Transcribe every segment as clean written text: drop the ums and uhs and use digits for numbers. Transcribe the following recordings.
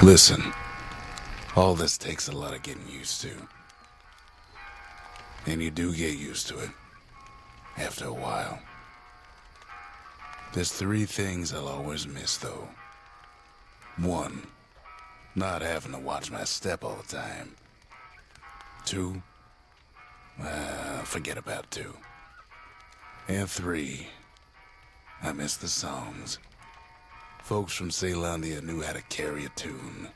Listen, all this takes a lot of getting used to. And you do get used to it. After a while. There's three things I'll always miss, though. One, not having to watch my step all the time. Two, forget about two. And three, I miss the songs. Folks from Ceylandia knew how to carry a tune.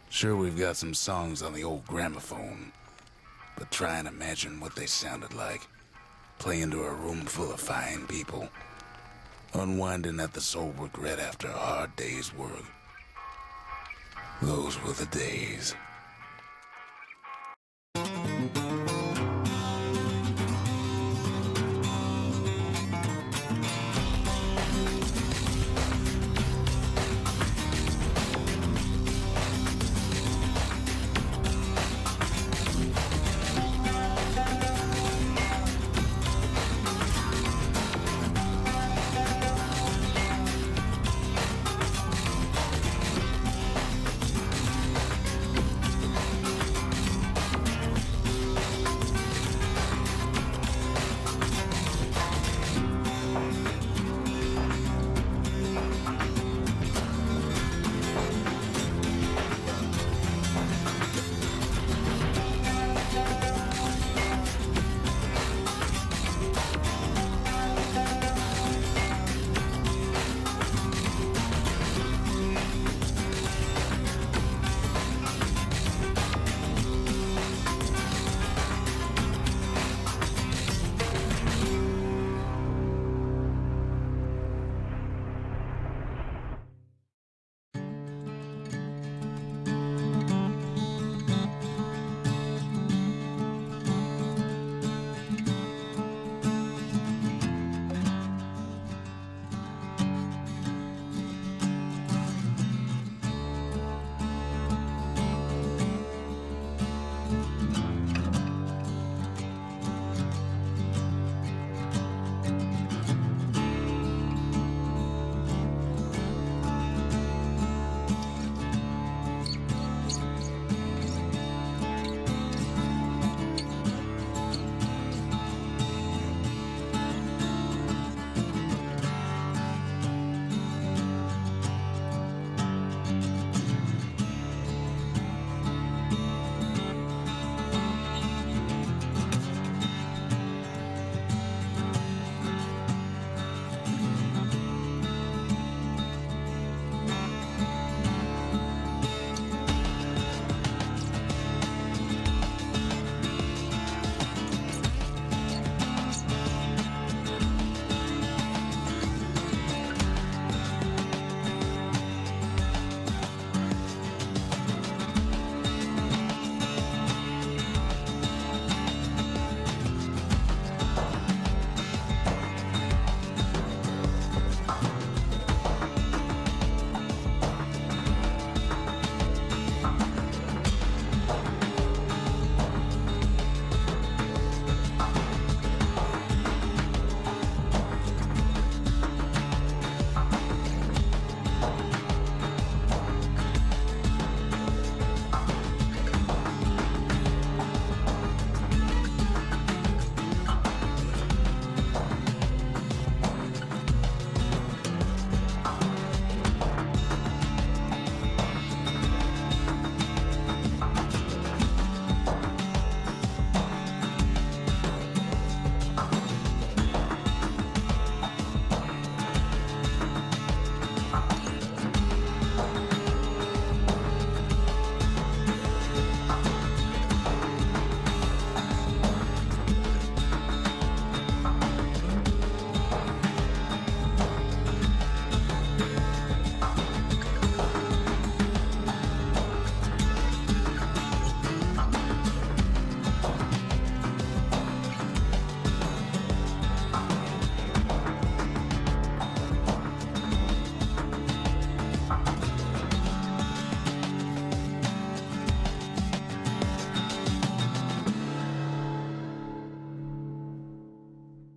Sure, we've got some songs on the old gramophone, but try and imagine what they sounded like, playing to a room full of fine people, unwinding at the sole regret after a hard day's work. Those were the days.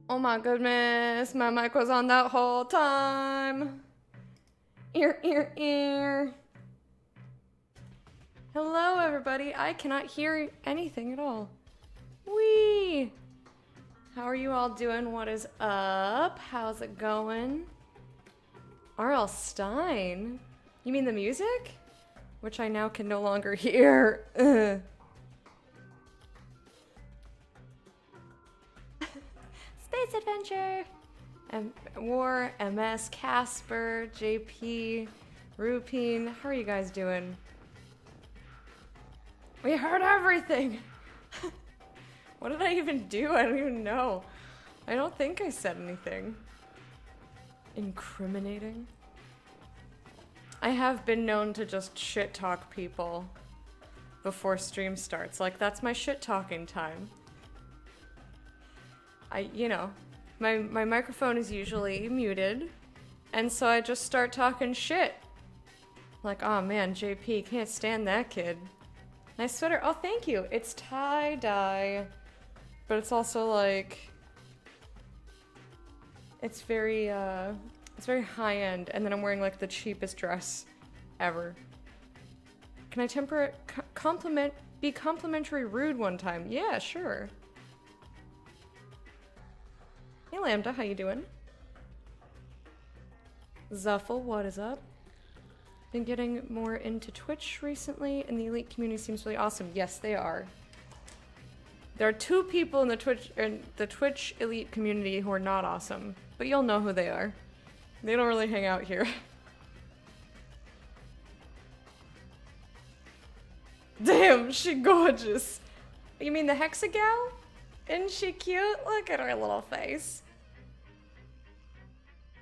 Oh my goodness, my mic was on that whole time. Ear, ear, ear. Hello, everybody. I cannot hear anything at all. Whee! How are you all doing? What is up? How's it going? R.L. Stein? You mean the music? Which I now can no longer hear. Space Adventure! War, MS, Casper, JP, Rupine. How are you guys doing? We heard everything! What did I even do? I don't even know. I don't think I said anything incriminating. I have been known to just shit talk people before stream starts. Like, that's my shit talking time. You know, my microphone is usually muted, and so I just start talking shit. Like, oh man, JP, can't stand that kid. Nice sweater. Oh, thank you. It's tie-dye. But it's also like, it's very high-end, and then I'm wearing like the cheapest dress ever. Can I be complimentary rude one time? Yeah, sure. Hey Lambda, how you doing? Zuffle, what is up? Been getting more into Twitch recently, and the Elite community seems really awesome. Yes, they are. There are two people in the Twitch Elite community who are not awesome, but you'll know who they are. They don't really hang out here. Damn, she gorgeous. You mean the Hexagal? Isn't she cute? Look at her little face.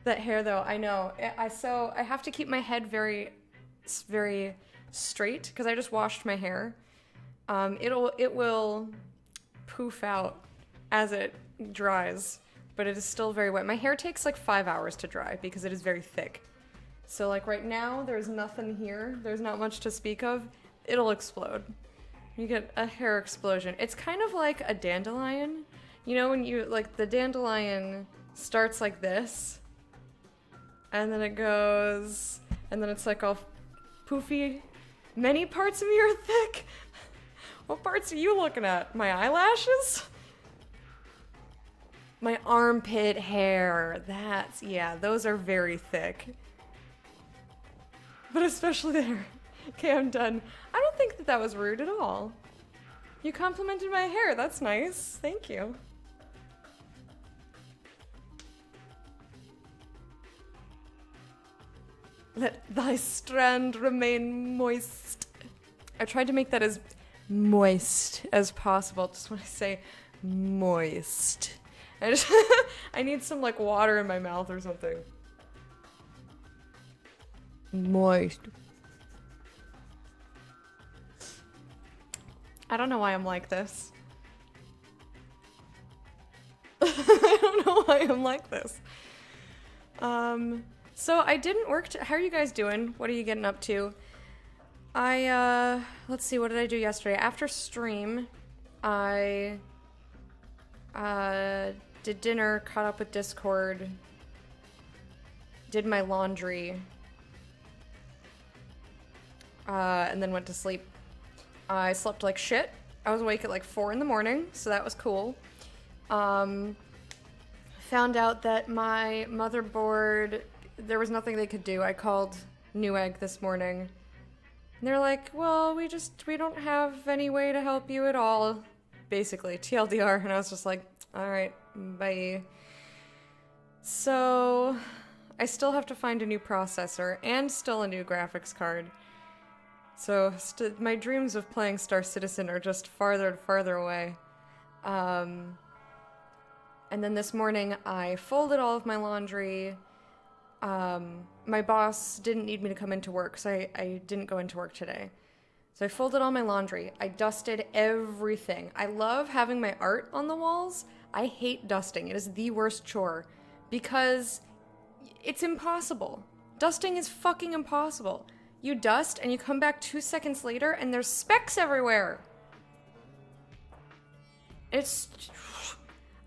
That hair though, I know. I have to keep my head very straight because I just washed my hair. It will poof out as it dries, but it is still very wet. My hair takes like 5 hours to dry because it is very thick. So like right now, there's nothing here. There's not much to speak of. It'll explode. You get a hair explosion. It's kind of like a dandelion. You know when you, like the dandelion starts like this, and then it goes, and then it's like all poofy. Many parts of me are thick. What parts are you looking at? My eyelashes? My armpit hair. Yeah, those are very thick. But especially there. Okay, I'm done. I don't think that was rude at all. You complimented my hair. That's nice. Thank you. Let thy strand remain moist. I tried to make that as moist as possible. Just when I say moist. I need some like water in my mouth or something. Moist. I don't know why I'm like this. I don't know why I'm like this. So I didn't work. How are you guys doing? What are you getting up to? Let's see, what did I do yesterday? After stream, I did dinner, caught up with Discord, did my laundry, and then went to sleep. I slept like shit. I was awake at like 4 in the morning, so that was cool. Found out that my motherboard, there was nothing they could do. I called Newegg this morning. And they're like, well, we don't have any way to help you at all. Basically, TLDR. And I was just like, alright, bye. So, I still have to find a new processor and still a new graphics card. So, my dreams of playing Star Citizen are just farther and farther away. And then this morning, I folded all of my laundry. My boss didn't need me to come into work, so I didn't go into work today. So I folded all my laundry. I dusted everything. I love having my art on the walls. I hate dusting. It is the worst chore because it's impossible. Dusting is fucking impossible. You dust and you come back 2 seconds later and there's specks everywhere. It's,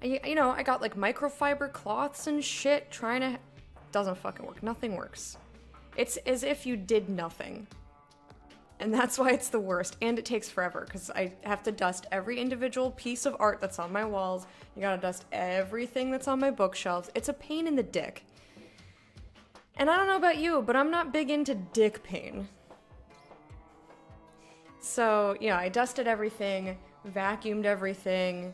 you know, I got like microfiber cloths and shit trying to... Doesn't fucking work. Nothing works. It's as if you did nothing. And that's why it's the worst. And it takes forever because I have to dust every individual piece of art that's on my walls. You gotta dust everything that's on my bookshelves. It's a pain in the dick. And I don't know about you, but I'm not big into dick pain. So, yeah, I dusted everything, vacuumed everything,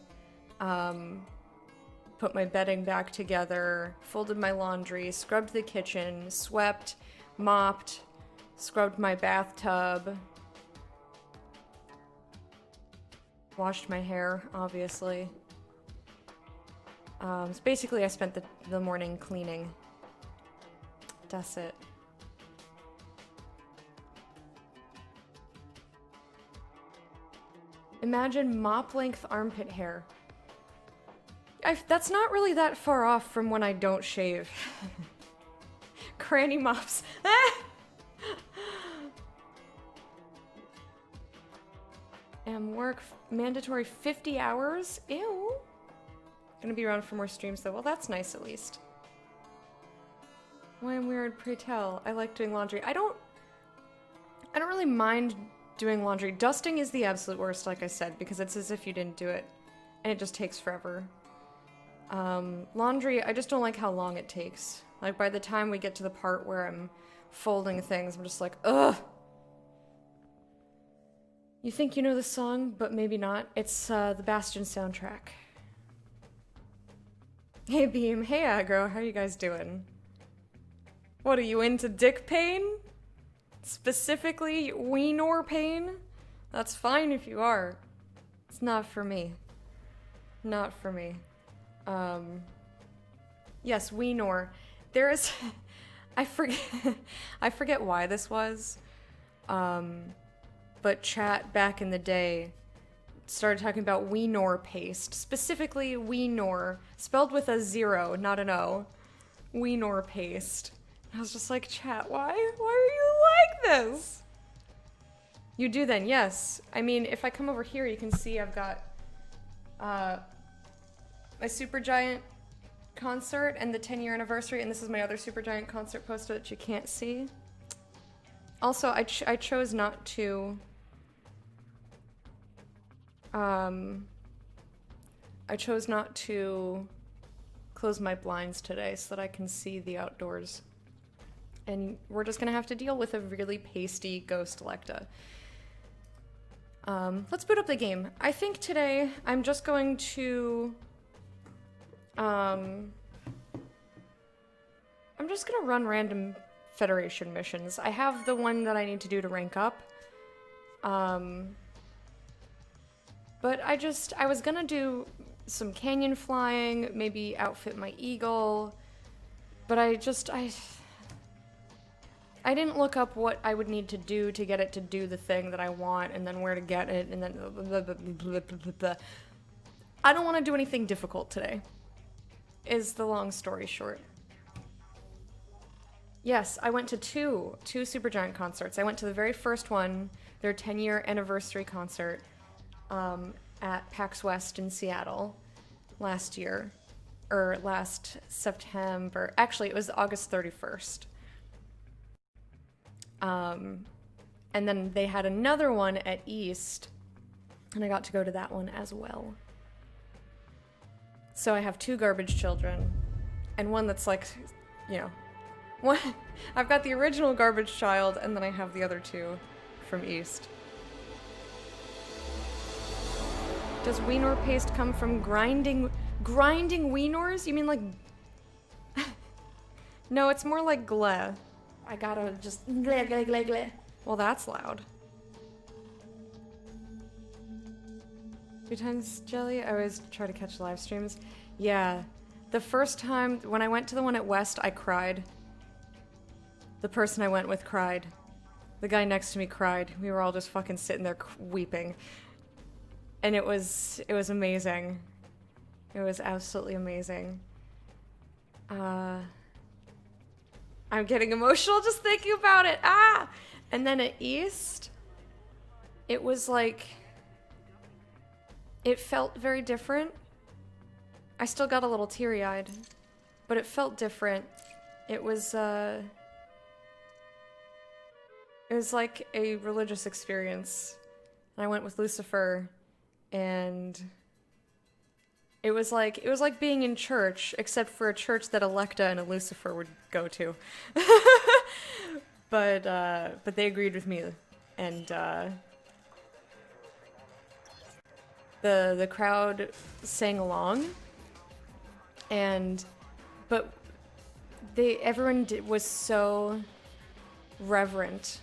put my bedding back together, folded my laundry, scrubbed the kitchen, swept, mopped, scrubbed my bathtub, washed my hair, obviously. So basically I spent the morning cleaning. That's it. Imagine mop-length armpit hair. That's not really that far off from when I don't shave. Cranny mops. And work mandatory 50 hours? Ew. Gonna be around for more streams though. Well, that's nice at least. Why I'm weird, pray tell. I like doing laundry. I don't really mind doing laundry. Dusting is the absolute worst, like I said, because it's as if you didn't do it. And it just takes forever. Laundry, I just don't like how long it takes. Like, by the time we get to the part where I'm folding things, I'm just like, ugh! You think you know the song, but maybe not. It's, the Bastion soundtrack. Hey, Beam. Hey, Aggro. How you guys doing? What, are you into dick pain? Specifically, weenor pain? That's fine if you are. It's not for me. Not for me. Yes, weenor. There is... I forget why this was. But chat back in the day started talking about weenor paste. Specifically, weenor. Spelled with a 0, not an O. Weenor paste. I was just like, chat, why are you like this? You do then, yes. I mean, if I come over here, you can see I've got my Supergiant concert and the 10-year anniversary, and this is my other Supergiant concert poster that you can't see. Also, I chose not to... I chose not to close my blinds today so that I can see the outdoors. And we're just gonna have to deal with a really pasty Ghost Electa. Let's boot up the game. I think today I'm just going to... I'm just gonna run random Federation missions. I have the one that I need to do to rank up. But I was gonna do some canyon flying, maybe outfit my eagle, but I didn't look up what I would need to do to get it to do the thing that I want, and then where to get it, and then blah, blah, blah, blah, blah. I don't want to do anything difficult today, is the long story short. Yes, I went to two Supergiant concerts. I went to the very first one, their 10-year anniversary concert, at PAX West in Seattle last year, or last September. Actually, it was August 31st. And then they had another one at East, and I got to go to that one as well. So I have two garbage children, and one that's like, you know, one, I've got the original garbage child, and then I have the other two from East. Does weenor paste come from grinding weenors? You mean like... No, it's more like gle. I gotta just gle, gle, gle, gle. Well, that's loud. 2 times jelly? I always try to catch live streams. Yeah. The first time, when I went to the one at West, I cried. The person I went with cried. The guy next to me cried. We were all just fucking sitting there weeping. And it was amazing. It was absolutely amazing. I'm getting emotional just thinking about it. Ah! And then at East, it was like... It felt very different. I still got a little teary-eyed, but it felt different. It was it was like a religious experience. And I went with Lucifer, and it was like being in church, except for a church that Electa and a Lucifer would go to. But they agreed with me, and the crowd sang along, but everyone was so reverent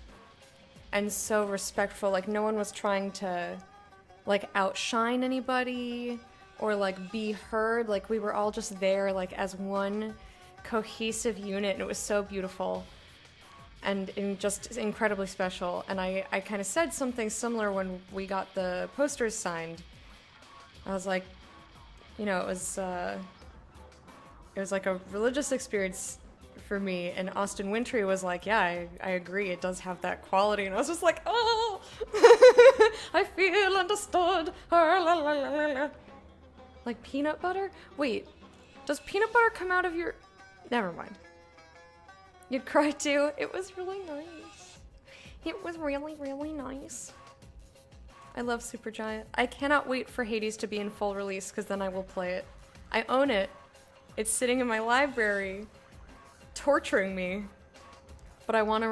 and so respectful. Like, no one was trying to like outshine anybody or like be heard. Like, we were all just there like as one cohesive unit, and it was so beautiful and just incredibly special. And I kind of said something similar when we got the posters signed. I was like, you know, it was like a religious experience for me, and Austin Wintry was like, yeah, I agree, it does have that quality. And I was just like, oh, I feel understood. Like peanut butter? Wait, does peanut butter come out of your... Never mind. You'd cry too. It was really nice. It was really, really nice. I love Supergiant. I cannot wait for Hades to be in full release, because then I will play it. I own it. It's sitting in my library, torturing me. But I want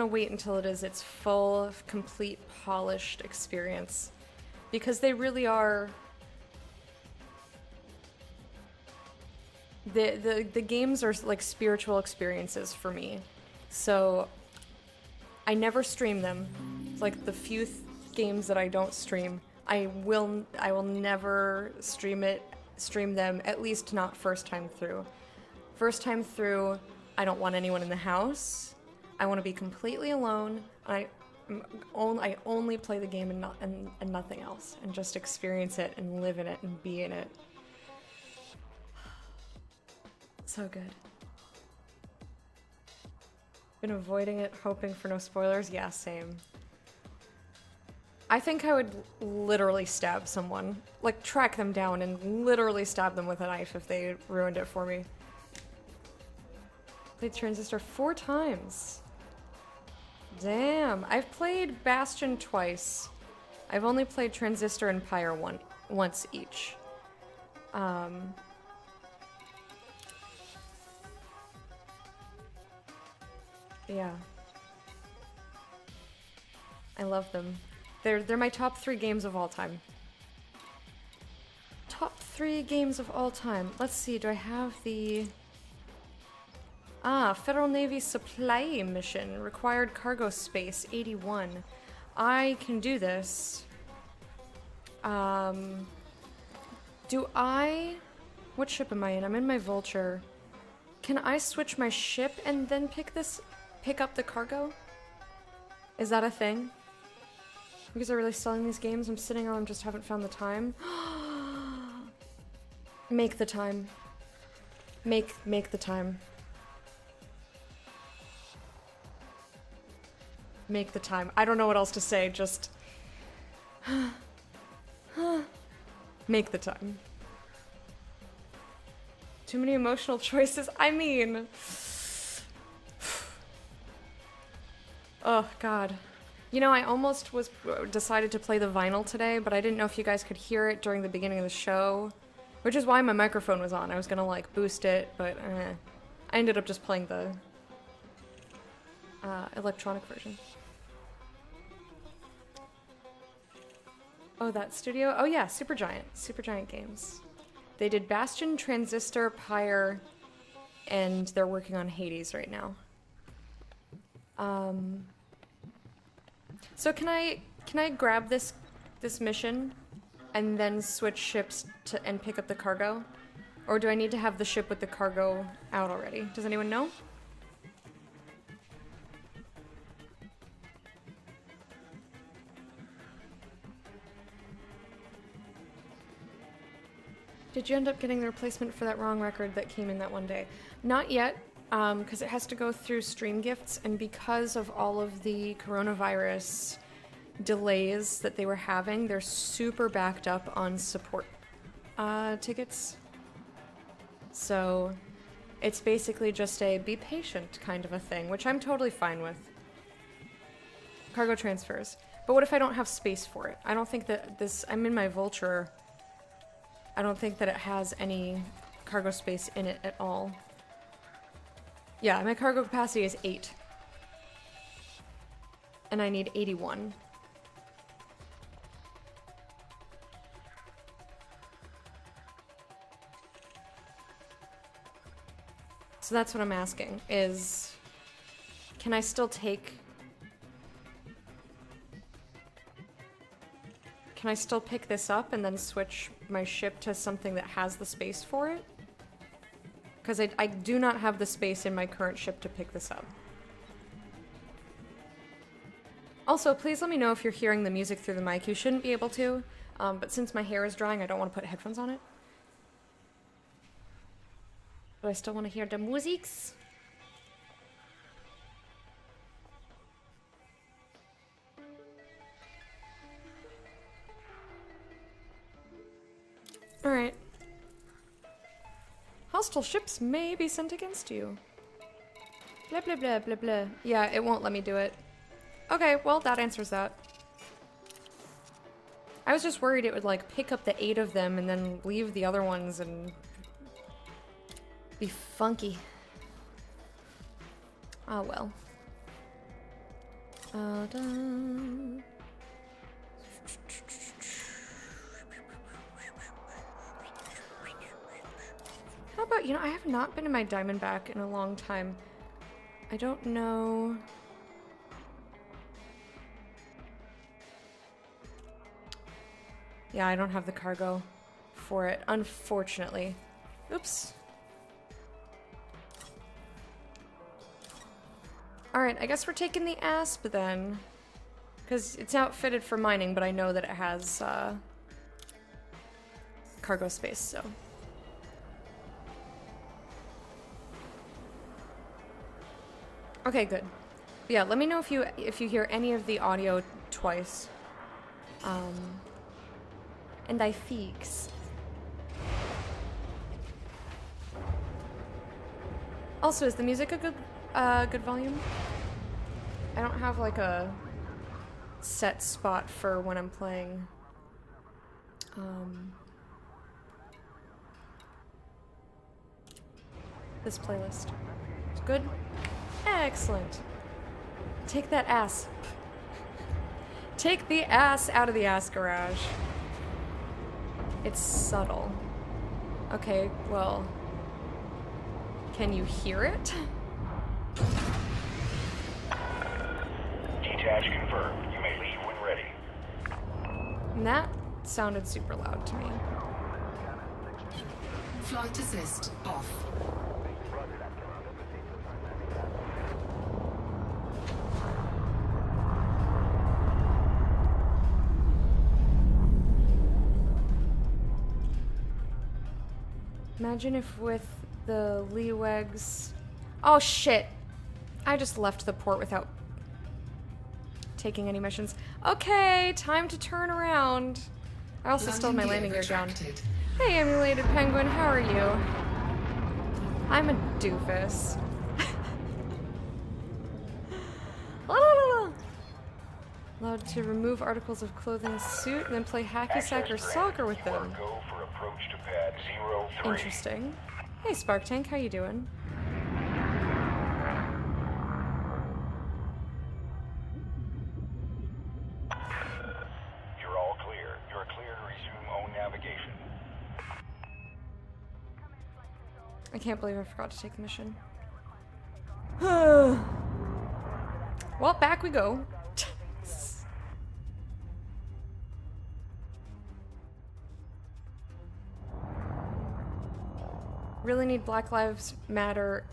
to wait until it is its full, complete, polished experience, because they really are. The games are like spiritual experiences for me. So I never stream them. It's like the few games that I don't stream. I will never stream them, at least not first time through. First time through, I don't want anyone in the house. I want to be completely alone. I only play the game and nothing else, and just experience it and live in it and be in it. So good. Been avoiding it, hoping for no spoilers. Yeah, same. I think I would literally stab someone. Like, track them down and literally stab them with a knife if they ruined it for me. Played Transistor 4 times. Damn. I've played Bastion twice. I've only played Transistor and Pyre once each. Yeah. I love them. They're my top 3 games of all time. Top 3 games of all time. Let's see, do I have the... Federal Navy supply mission. Required cargo space, 81. I can do this. Do I... What ship am I in? I'm in my Vulture. Can I switch my ship and then pick up the cargo? Is that a thing? Because they're really selling these games, I'm sitting on them, just haven't found the time. Make the time. Make the time. Make the time. I don't know what else to say, just... Make the time. Too many emotional choices. I mean... Oh, God. You know, I almost decided to play the vinyl today, but I didn't know if you guys could hear it during the beginning of the show, which is why my microphone was on. I was gonna, like, boost it, but I ended up just playing the electronic version. Oh, that studio? Oh, yeah, Supergiant Games. They did Bastion, Transistor, Pyre, and they're working on Hades right now. So can I grab this mission and then switch ships and pick up the cargo? Or do I need to have the ship with the cargo out already? Does anyone know? Did you end up getting the replacement for that wrong record that came in that one day? Not yet. Because it has to go through Stream Gifts, and because of all of the coronavirus delays that they were having, they're super backed up on support tickets. So it's basically just a be patient kind of a thing, which I'm totally fine with. Cargo transfers. But what if I don't have space for it? I don't think that this... I'm in my Vulture. I don't think that it has any cargo space in it at all. Yeah, my cargo capacity is 8. And I need 81. So that's what I'm asking, is... Can I still take... Can I still pick this up and then switch my ship to something that has the space for it? Because I do not have the space in my current ship to pick this up. Also, please let me know if you're hearing the music through the mic. You shouldn't be able to, but since my hair is drying, I don't want to put headphones on it. But I still want to hear the musics. Alright. Hostile ships may be sent against you. Blah blah blah blah blah. Yeah, it won't let me do it. Okay, well, that answers that. I was just worried it would, like, pick up the 8 of them and then leave the other ones and... be funky. Oh, well. How about, you know, I have not been in my Diamondback in a long time. I don't know... Yeah, I don't have the cargo for it, unfortunately. Oops. Alright, I guess we're taking the Asp then. Because it's outfitted for mining, but I know that it has cargo space, so... Okay, good. Yeah, let me know if you hear any of the audio twice. And I fix. Also, is the music a good volume? I don't have like a set spot for when I'm playing. This playlist. It's good? Excellent. Take that ass. Take the ass out of the ass garage. It's subtle. Okay, well... Can you hear it? Detach confirmed. You may leave when ready. And that sounded super loud to me. Flight assist off. Imagine if with the Leewegs... Oh shit! I just left the port without taking any missions. Okay, time to turn around. I also still have my landing gear down. Hey, emulated penguin, how are you? I'm a doofus. Allowed to remove articles of clothing, suit, and then play hacky sack or soccer with them. Go for approach to pad 03. Interesting. Hey, Spark Tank, how you doing? You're all clear. You're clear to resume own navigation. I can't believe I forgot to take the mission. Well, back we go. Really need Black Lives Matter.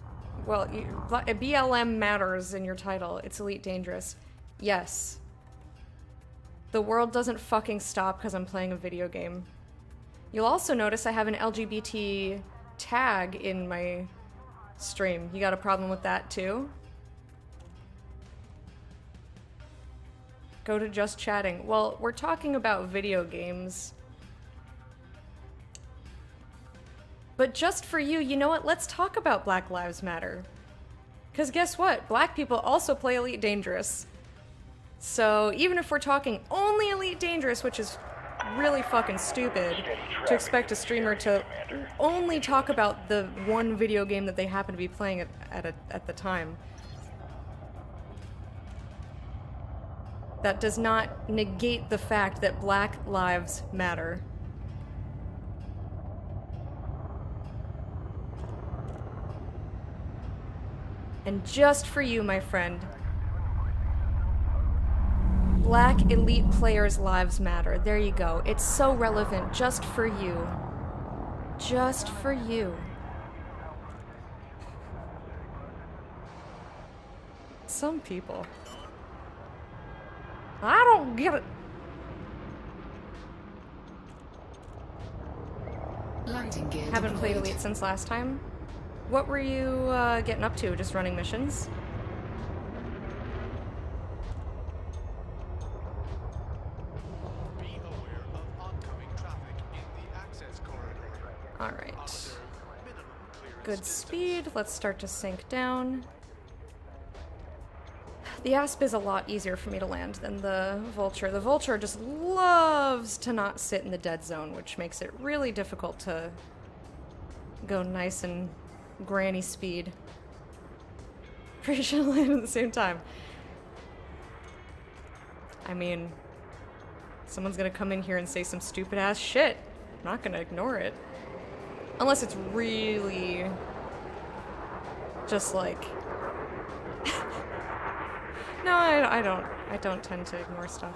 Well, BLM matters in your title. It's Elite Dangerous. Yes. The world doesn't fucking stop because I'm playing a video game. You'll also notice I have an LGBT tag in my stream. You got a problem with that too? Go to just chatting. Well, we're talking about video games. But just for you, you know what? Let's talk about Black Lives Matter. Because guess what? Black people also play Elite Dangerous. So even if we're talking only Elite Dangerous, which is really fucking stupid to expect a streamer to only talk about the one video game that they happen to be playing at the time. That does not negate the fact that Black Lives Matter. And just for you, my friend, Black elite players' lives matter. There you go. It's so relevant just for you. Just for you. Some people. I don't get it. Landing gear Haven't played deployed. Elite since last time. What were you getting up to? Just running missions? Be aware of oncoming traffic in the access corridor. Alright. Minimum clearance Good distance. speed. Let's start to sink down. The Asp is a lot easier for me to land than the Vulture. The Vulture just loves to not sit in the dead zone, which makes it really difficult to go nice and granny speed. Pretty sure land at the same time. I mean, someone's gonna come in here and say some stupid ass shit. I'm not gonna ignore it. Unless it's really just like no, I don't tend to ignore stuff.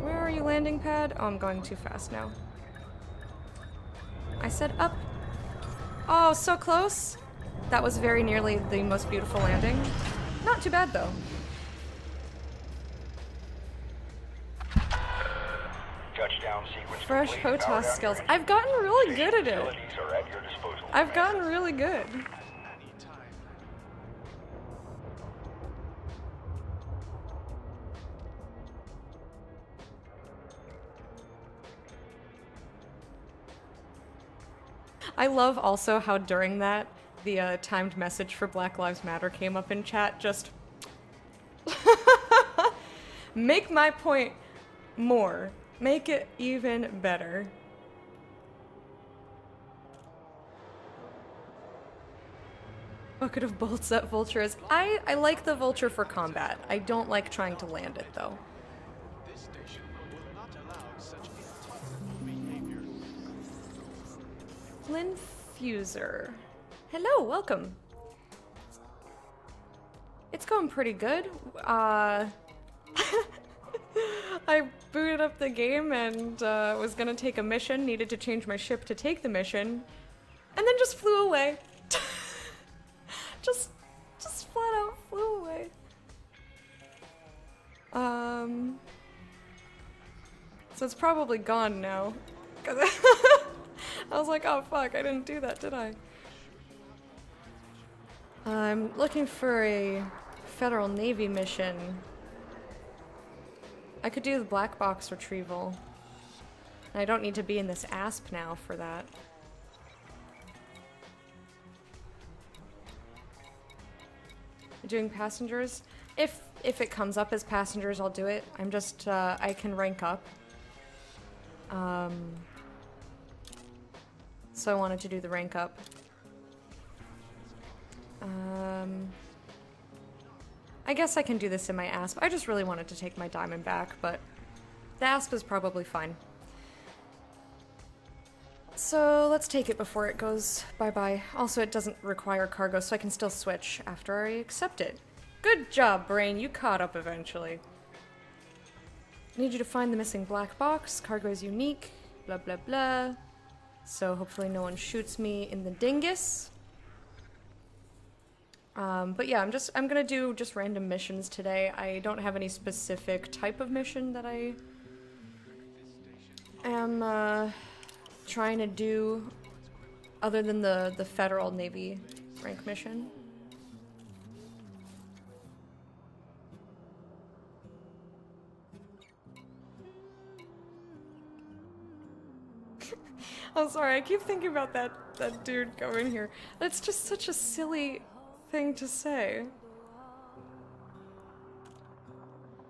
Where are you, landing pad? Oh, I'm going too fast now. I said up. Oh, so close. That was very nearly the most beautiful landing. Not too bad, though. Touchdown sequence Fresh complete. Power HOTAS down skills. range. I've gotten really good at it. Facilities are at your disposal. I've gotten really good. Anytime. I love also how during that, the timed message for Black Lives Matter came up in chat. Just make my point more. Make it even better. Bucket of bolts that Vulture is. I like the Vulture for combat. I don't like trying to land it, though. This station will not allow such intolerable behavior. Flynn Fuser. Hello, welcome. It's going pretty good. I booted up the game and was gonna take a mission, needed to change my ship to take the mission, and then just flew away. just flat out flew away. So it's probably gone now. 'Cause I was like, oh fuck, I didn't do that, did I? I'm looking for a Federal Navy mission. I could do the black box retrieval. I don't need to be in this ASP now for that. Doing passengers? If it comes up as passengers, I'll do it. I'm just, I can rank up. So I wanted to do the rank up. I guess I can do this in my ASP. I just really wanted to take my diamond back, but the ASP is probably fine. So let's take it before it goes bye-bye. Also, it doesn't require cargo, so I can still switch after I accept it. Good job, Brain. You caught up eventually. I need you to find the missing black box. Cargo is unique. Blah, blah, blah. So hopefully no one shoots me in the dingus. But yeah, I'm gonna do just random missions today. I don't have any specific type of mission that I am trying to do other than the Federal Navy rank mission. I'm sorry, I keep thinking about that dude going here. That's just such a silly thing to say.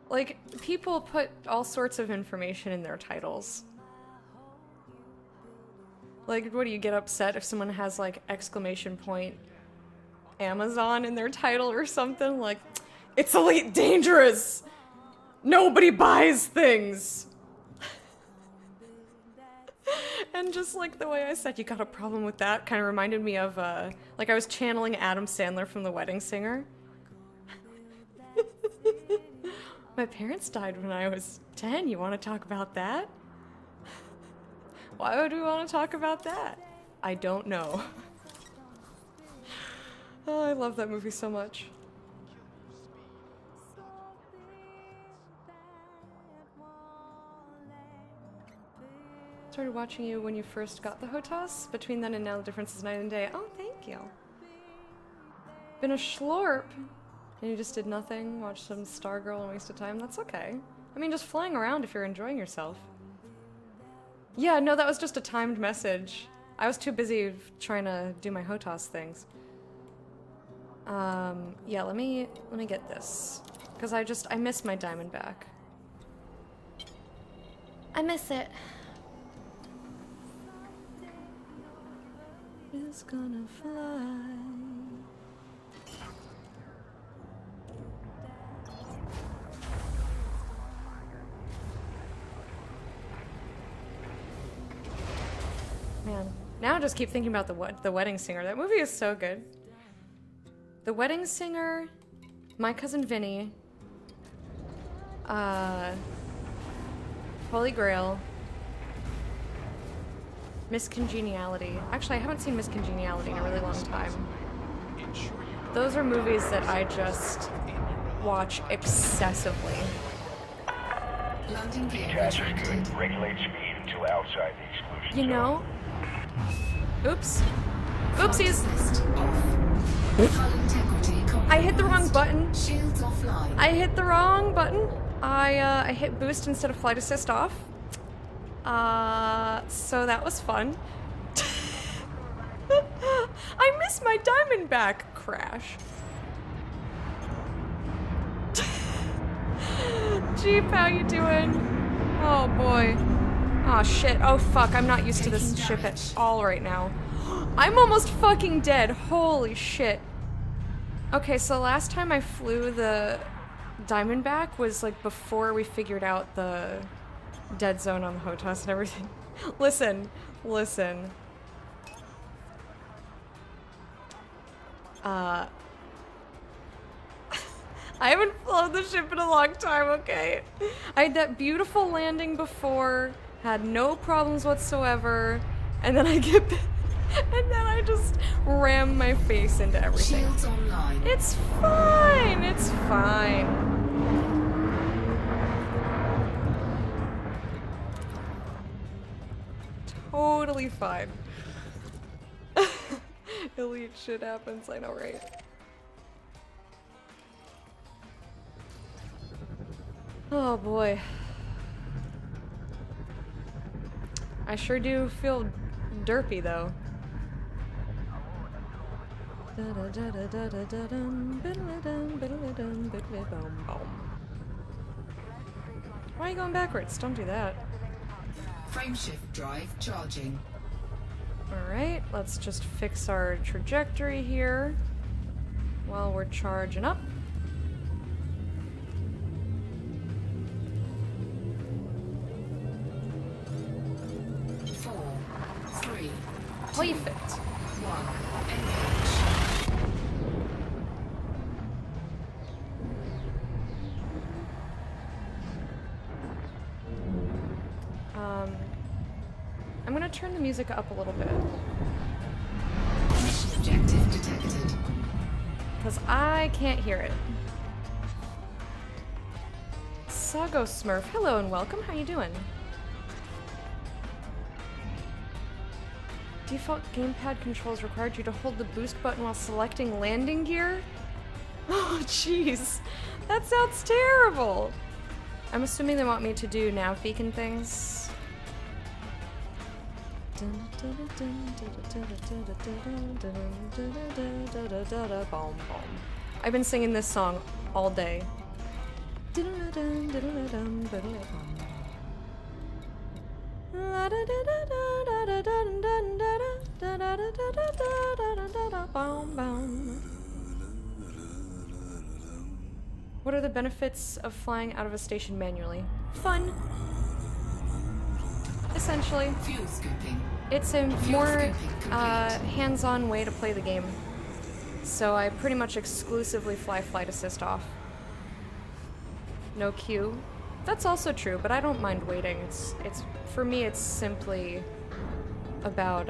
Like, people put all sorts of information in their titles. Like, what do you get upset if someone has, like, exclamation point Amazon in their title or something? Like, it's Elite Dangerous! Nobody buys things! And just like the way I said, you got a problem with that, kind of reminded me of, like I was channeling Adam Sandler from The Wedding Singer. My parents died when I was 10. You want to talk about that? Why would we want to talk about that? I don't know. Oh, I love that movie so much. Started watching you when you first got the HOTAS. Between then and now, the difference is night and day. Oh, thank you. Been a schlorp. And you just did nothing, watched some Stargirl and wasted time. That's okay. I mean, just flying around if you're enjoying yourself. Yeah, no, that was just a timed message. I was too busy trying to do my HOTAS things. Yeah, let me get this. Because I miss my Diamondback. I miss it. It's gonna fly. Man, now I just keep thinking about the Wedding Singer. That movie is so good. The Wedding Singer, My Cousin Vinny, Holy Grail, Miss Congeniality. Actually, I haven't seen Miss Congeniality in a really long time. Those are movies that I just watch excessively. Landing gear Traffic retracted. good. Regulate speed until outside the exclusion You zone. know? Oops. Flight Oopsies. assist off. Hull integrity I hit the wrong compromised. button. Shields offline. I hit the wrong button. I hit boost instead of flight assist off. So that was fun. I miss my Diamondback. Crash. Jeep, how you doing? Oh boy. Oh shit. Oh fuck, I'm not used to this ship at all right now. I'm almost fucking dead. Holy shit. Okay, so last time I flew the Diamondback was like before we figured out the dead zone on the HOTAS and everything. Listen. I haven't flown the ship in a long time, okay? I had that beautiful landing before, had no problems whatsoever, and then I just ram my face into everything. Shields online. It's fine, it's fine. Totally fine. Elite shit happens, I know, right? Oh boy. I sure do feel derpy though. Why are you going backwards? Don't do that. Frameshift drive charging. Alright, let's just fix our trajectory here while we're charging up. Four, three, Perfect. one. Engage. I'm gonna turn the music up a little bit Mission objective detected. because I can't hear it. Sago Smurf, hello and welcome. How you doing? Default gamepad controls required you to hold the boost button while selecting landing gear? Oh, jeez. That sounds terrible. I'm assuming they want me to do nav beacon things. I've been singing this song all day. What are the benefits of flying out of a station manually? Fun. Essentially. Fuel scooping. It's a more hands-on way to play the game. So I pretty much exclusively fly flight assist off. No queue. That's also true, but I don't mind waiting. It's for me it's simply about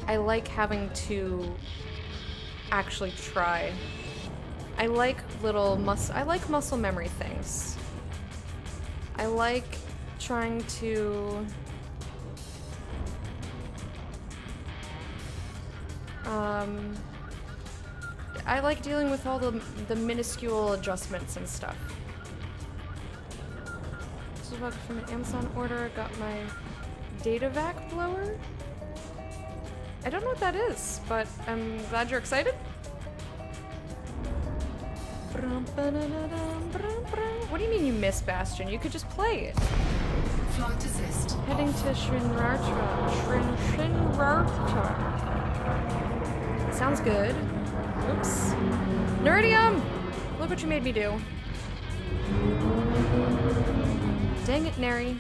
I like having to actually try. I like muscle memory things. I like trying to I like dealing with all the minuscule adjustments and stuff. This is about from an Amazon order. I got my data vac blower. I don't know what that is, but I'm glad you're excited. What do you mean you miss Bastion? You could just play it. Flight assist. Heading off. to Shinrarta. Shinrarta. Sounds good. Oops. Nerdium! Look what you made me do. Dang it, Neri.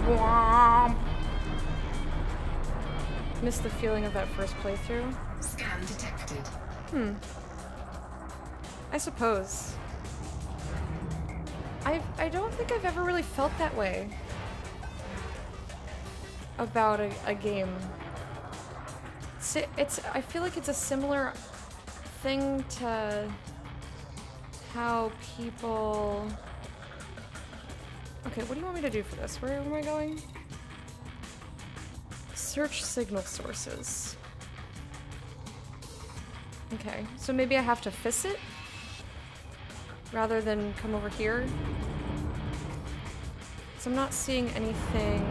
Womp. Missed the feeling of that first playthrough. Scan detected. I suppose. I don't think I've ever really felt that way about a game. I feel like it's a similar thing to how people... Okay, what do you want me to do for this? Where am I going? Search signal sources. Okay, so maybe I have to fist it? Rather than come over here? So I'm not seeing anything...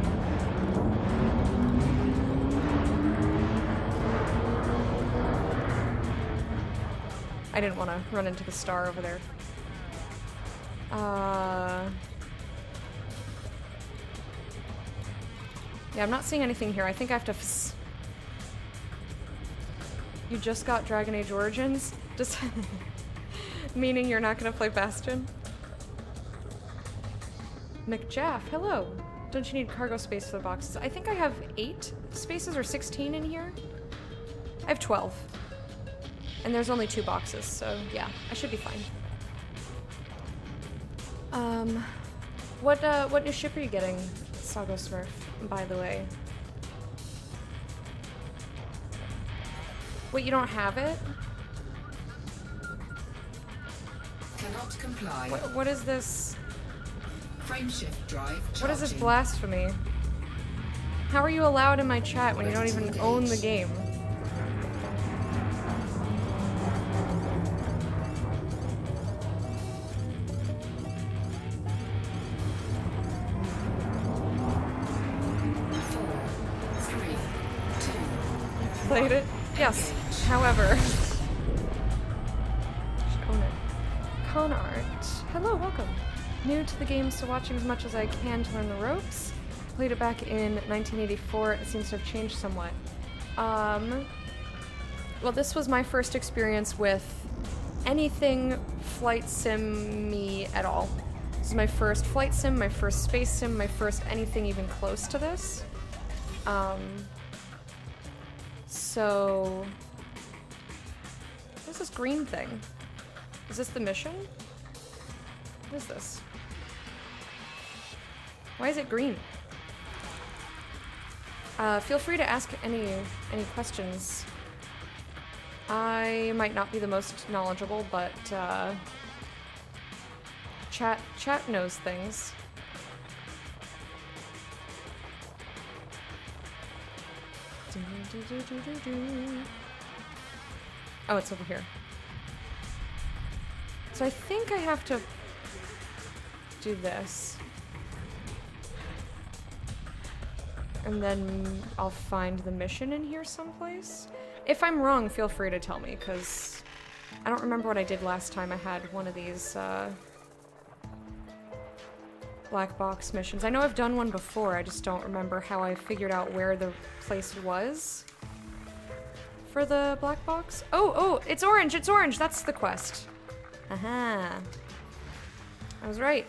I didn't want to run into the star over there. Yeah, I'm not seeing anything here. I think I have to... You just got Dragon Age Origins? Just... Meaning you're not gonna play Bastion? McJaff, hello. Don't you need cargo space for the boxes? I think I have 8 spaces or 16 in here. I have 12. And there's only 2 boxes, so yeah, I should be fine. What new ship are you getting, Sago Smurf, by the way? Wait, you don't have it? Cannot comply. What is this? Frameshift drive charging. What is this blasphemy? How are you allowed in my chat when you don't even own the game? Played it? Yes. However, should own it. Con art. Hello, welcome. New to the game, so watching as much as I can to learn the ropes. Played it back in 1984. It seems to have changed somewhat. Well, this was my first experience with anything flight sim-y at all. This is my first flight sim, my first space sim, my first anything even close to this. So... What's this green thing? Is this the mission? What is this? Why is it green? Feel free to ask any questions. I might not be the most knowledgeable, but chat knows things. Oh, it's over here. So I think I have to do this. And then I'll find the mission in here someplace. If I'm wrong, feel free to tell me, because I don't remember what I did last time I had one of these black box missions. I know I've done one before, I just don't remember how I figured out where the place was for the black box. Oh, it's orange, that's the quest. Aha. I was right.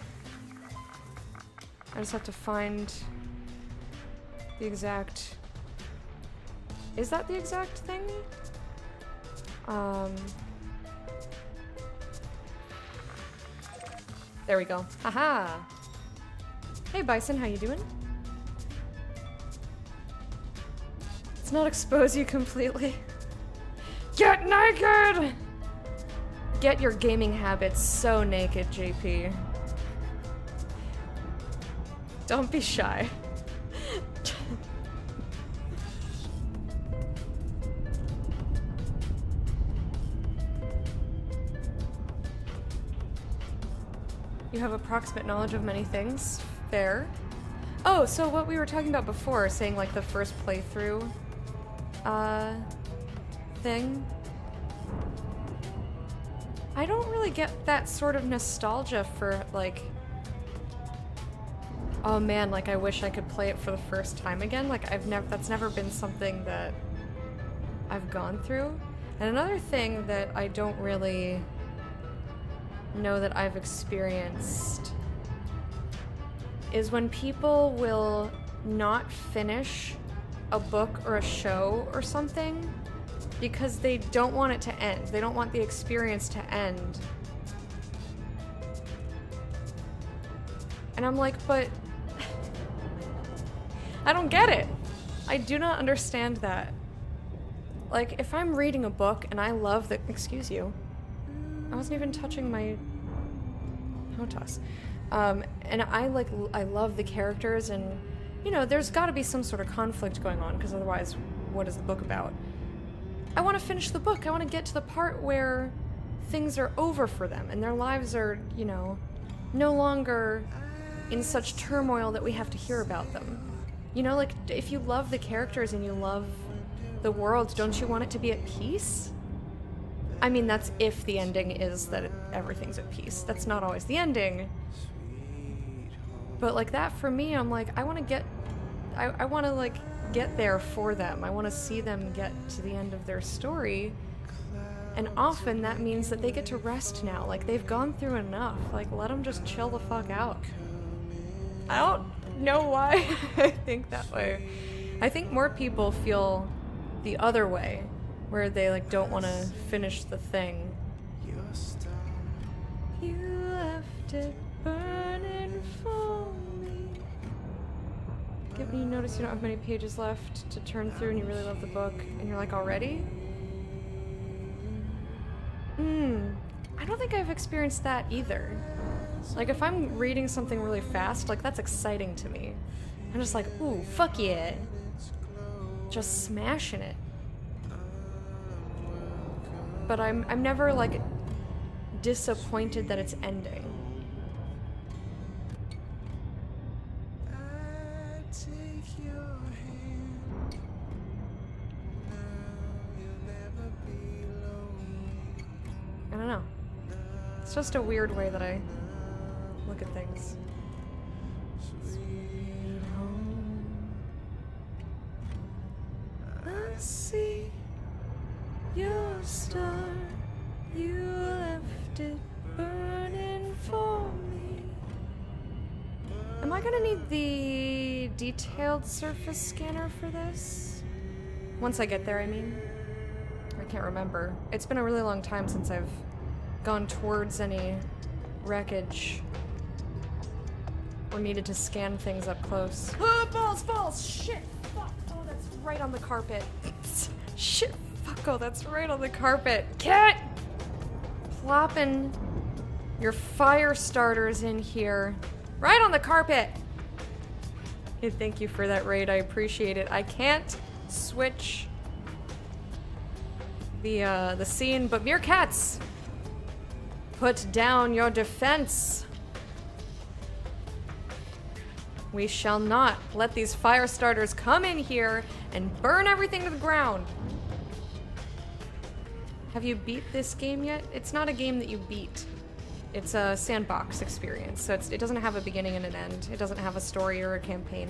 I just have to find the exact... Is that the exact thing? There we go. Haha. Hey Bison, how you doing? Let's not expose you completely. Get naked! Get your gaming habits so naked, JP. Don't be shy. You have approximate knowledge of many things. Fair. Oh, so what we were talking about before, saying like the first playthrough thing. I don't really get that sort of nostalgia for like, oh man, like I wish I could play it for the first time again. Like that's never been something that I've gone through. And another thing that I don't really know that I've experienced is when people will not finish a book or a show or something because they don't want it to end. They don't want the experience to end. And I'm like, but I don't get it. I do not understand that. Like, if I'm reading a book and I love the... Excuse you. I wasn't even touching my HOTAS. And I love the characters, and you know, there's got to be some sort of conflict going on, because otherwise, what is the book about? I want to finish the book. I want to get to the part where things are over for them, and their lives are, you know, no longer in such turmoil that we have to hear about them. You know, like, if you love the characters and you love the world, don't you want it to be at peace? I mean, that's if the ending is that everything's at peace. That's not always the ending. But like that for me, I'm like, I want to get there for them. I want to see them get to the end of their story. And often that means that they get to rest now. Like, they've gone through enough. Like, let them just chill the fuck out. I don't know why I think that way. I think more people feel the other way, where they like don't want to finish the thing. You left it burning for me. You notice you don't have many pages left to turn through, and you really love the book, and you're like, already? I don't think I've experienced that either. Like, if I'm reading something really fast, like, that's exciting to me. I'm just like, ooh, fuck yeah. Just smashing it. But I'm never, like, disappointed that it's ending. I don't know. It's just a weird way that I look at things. Sweet home. I see your star. You left it burning for me. Am I gonna need the detailed surface scanner for this? Once I get there, I mean. I can't remember. It's been a really long time since I've gone towards any wreckage or needed to scan things up close. Oh, balls! Shit! Fuck! Oh, that's right on the carpet. Shit! Fuck! Oh, that's right on the carpet. Cat! Plopping your fire starters in here. Right on the carpet! Hey, thank you for that raid. I appreciate it. I can't switch the scene, but meerkats, put down your defense. We shall not let these fire starters come in here and burn everything to the ground. Have you beat this game yet? It's not a game that you beat. It's a sandbox experience, so it doesn't have a beginning and an end. It doesn't have a story or a campaign.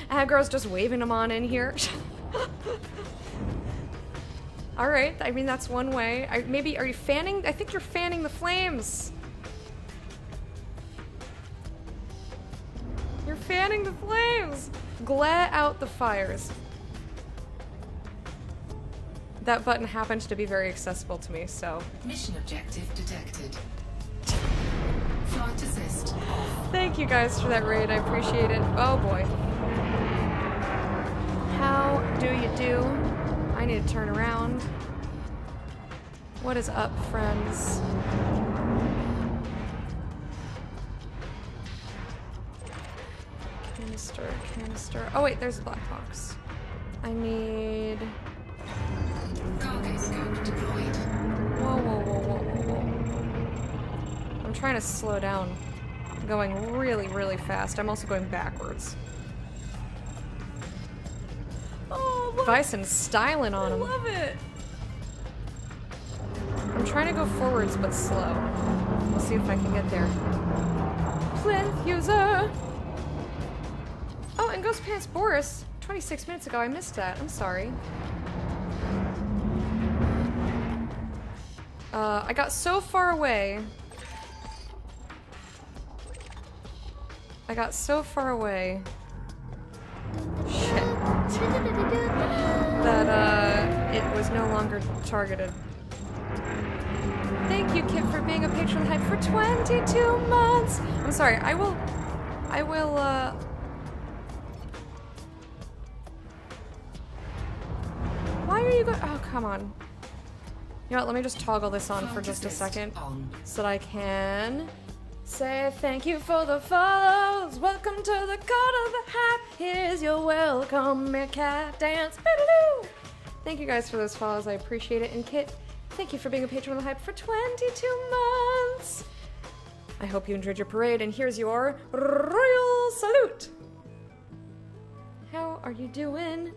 Aggro's just waving them on in here. Alright, I mean, that's one way. Maybe, are you fanning? I think you're fanning the flames. You're fanning the flames! Glare out the fires. That button happens to be very accessible to me, so. Mission objective detected. Flight assist off. Thank you guys for that raid, I appreciate it. Oh boy. How do you do? I need to turn around. What is up, friends? Canister, canister. Oh wait, there's a black box. I need... Cargo scope deployed. Whoa, whoa, whoa, whoa, whoa, whoa. I'm trying to slow down. I'm going really, really fast. I'm also going backwards. Oh, look, Bison's styling on I him. love it. I'm trying to go forwards, but slow. We'll see if I can get there. Plinth user! Oh, and Ghost Pants Boris. 26 minutes ago, I missed that. I'm sorry. I got so far away. Shit. That, it was no longer targeted. Thank you, Kip, for being a patron hype for 22 months! I'm sorry, I will, why are you going? Oh, come on. You know what, let me just toggle this on for just a second so that I can say thank you for the follows. Welcome to the Code of the Hype. Here's your welcome, Meerkat Dance. Boodaloo! Thank you guys for those follows, I appreciate it. And Kit, thank you for being a patron of the Hype for 22 months. I hope you enjoyed your parade, and here's your royal salute. How are you doing?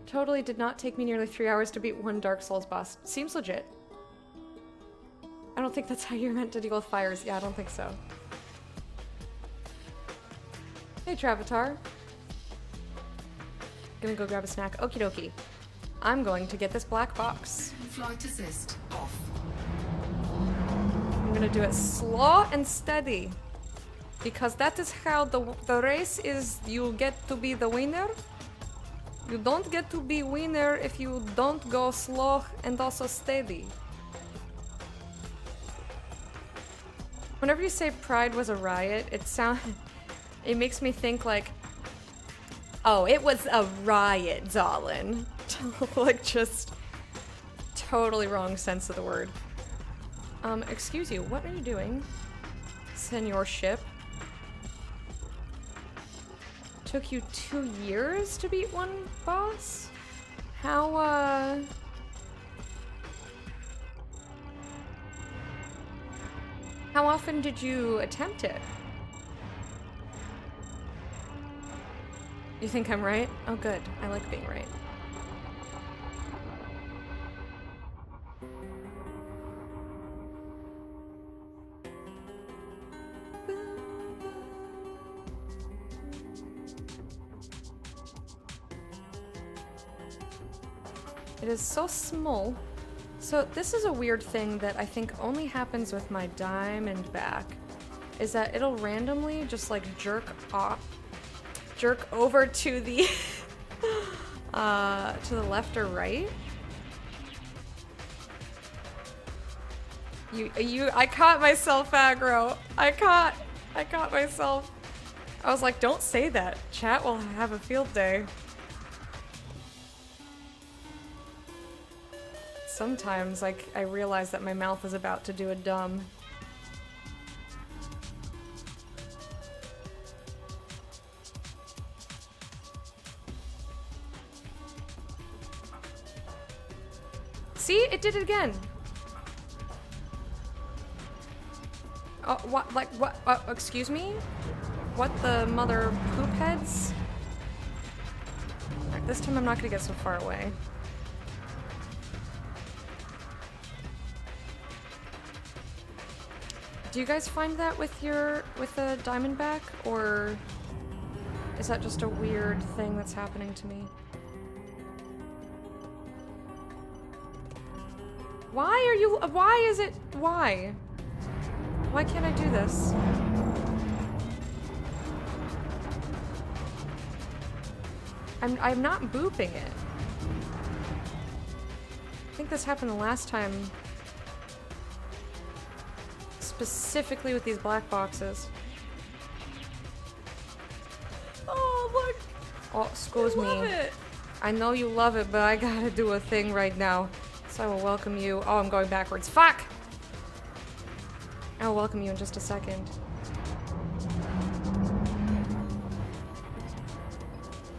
Totally did not take me nearly 3 hours to beat one Dark Souls boss. Seems legit. I don't think that's how you're meant to deal with fires. Yeah, I don't think so. Hey, Travatar. Gonna go grab a snack. Okie dokie. I'm going to get this black box. Flight assist off. I'm gonna do it slow and steady. Because that is how the race is. You get to be the winner. You don't get to be winner if you don't go slow and also steady. Whenever you say Pride was a riot, it makes me think like, oh, it was a riot, Zalin. Like, just totally wrong sense of the word. Excuse you, what are you doing? Senor Ship. Took you 2 years to beat one boss? How often did you attempt it? You think I'm right? Oh good, I like being right. It is so small. So this is a weird thing that I think only happens with my diamond back, is that it'll randomly just like jerk over to the to the left or right. I caught myself, Aggro. I caught myself. I was like, don't say that. Chat will have a field day. Sometimes, like, I realize that my mouth is about to do a dumb. See? It did it again. Oh, what? Like, what? Excuse me? What the mother poop heads? Alright, this time I'm not gonna get so far away. Do you guys find that with the Diamondback, or is that just a weird thing that's happening to me? Why is it, why? Why can't I do this? I'm not booping it. I think this happened the last time. Specifically with these black boxes. Oh, look. Oh, excuse me. I love it. I know you love it, but I gotta do a thing right now. So I will welcome you. Oh, I'm going backwards. Fuck! I'll welcome you in just a second.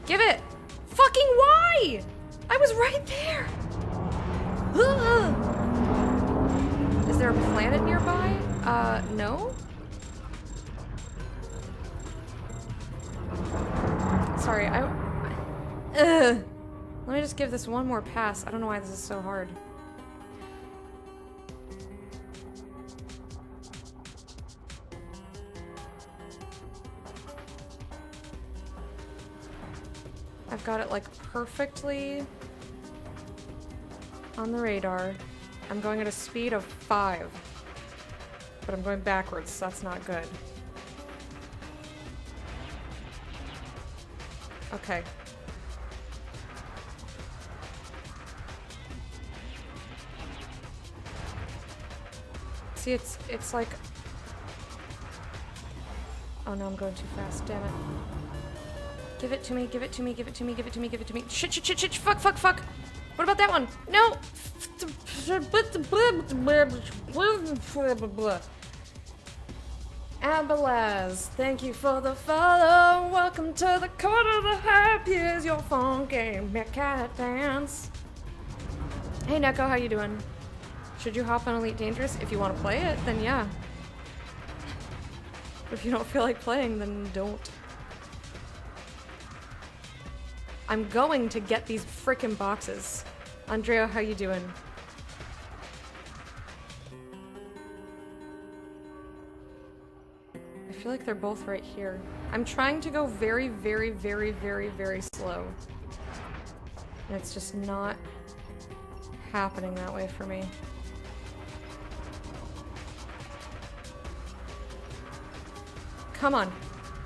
Give it! Fucking why? I was right there! Ugh. Is there a planet nearby? No? Sorry, Ugh. Let me just give this one more pass. I don't know why this is so hard. I've got it like perfectly on the radar. I'm going at a speed of 5. But I'm going backwards, so that's not good. Okay. See, it's like... Oh no, I'm going too fast, damn it. Give it to me, give it to me, give it to me, give it to me, give it to me. Shit, shit, shit, shit, fuck, fuck, fuck! What about that one? No! Ambelaz, thank you for the follow. Welcome to the court of the hype. Here's your funky cat dance. Hey Neko, how you doing? Should you hop on Elite Dangerous? If you want to play it, then yeah. If you don't feel like playing, then don't. I'm going to get these frickin' boxes. Andrea, how you doing? I feel like they're both right here. I'm trying to go very, very, very, very, very slow. And it's just not happening that way for me. Come on.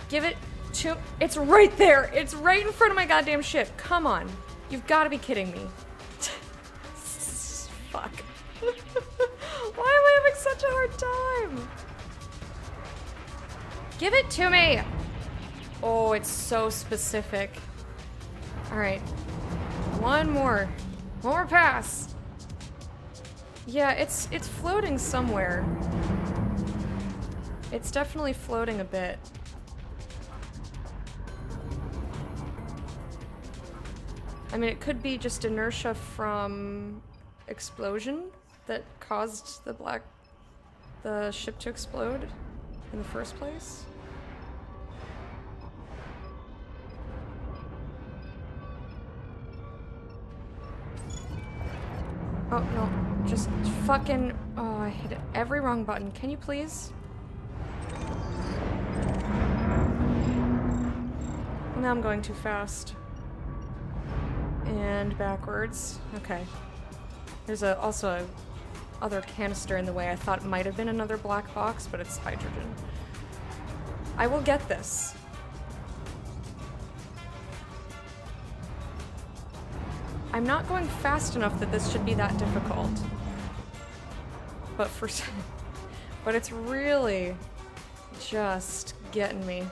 Give it to... It's right there! It's right in front of my goddamn ship. Come on. You've got to be kidding me. Fuck. Why am I having such a hard time? Give it to me! Oh, it's so specific. Alright. One more. One more pass. Yeah, it's floating somewhere. It's definitely floating a bit. I mean, it could be just inertia from explosion that caused the ship to explode in the first place. Oh, no. Just fucking... Oh, I hit every wrong button. Can you please? Now I'm going too fast. And backwards. Okay. There's also a other canister in the way. I thought it might have been another black box, but it's hydrogen. I will get this. I'm not going fast enough that this should be that difficult. But but it's really just getting me.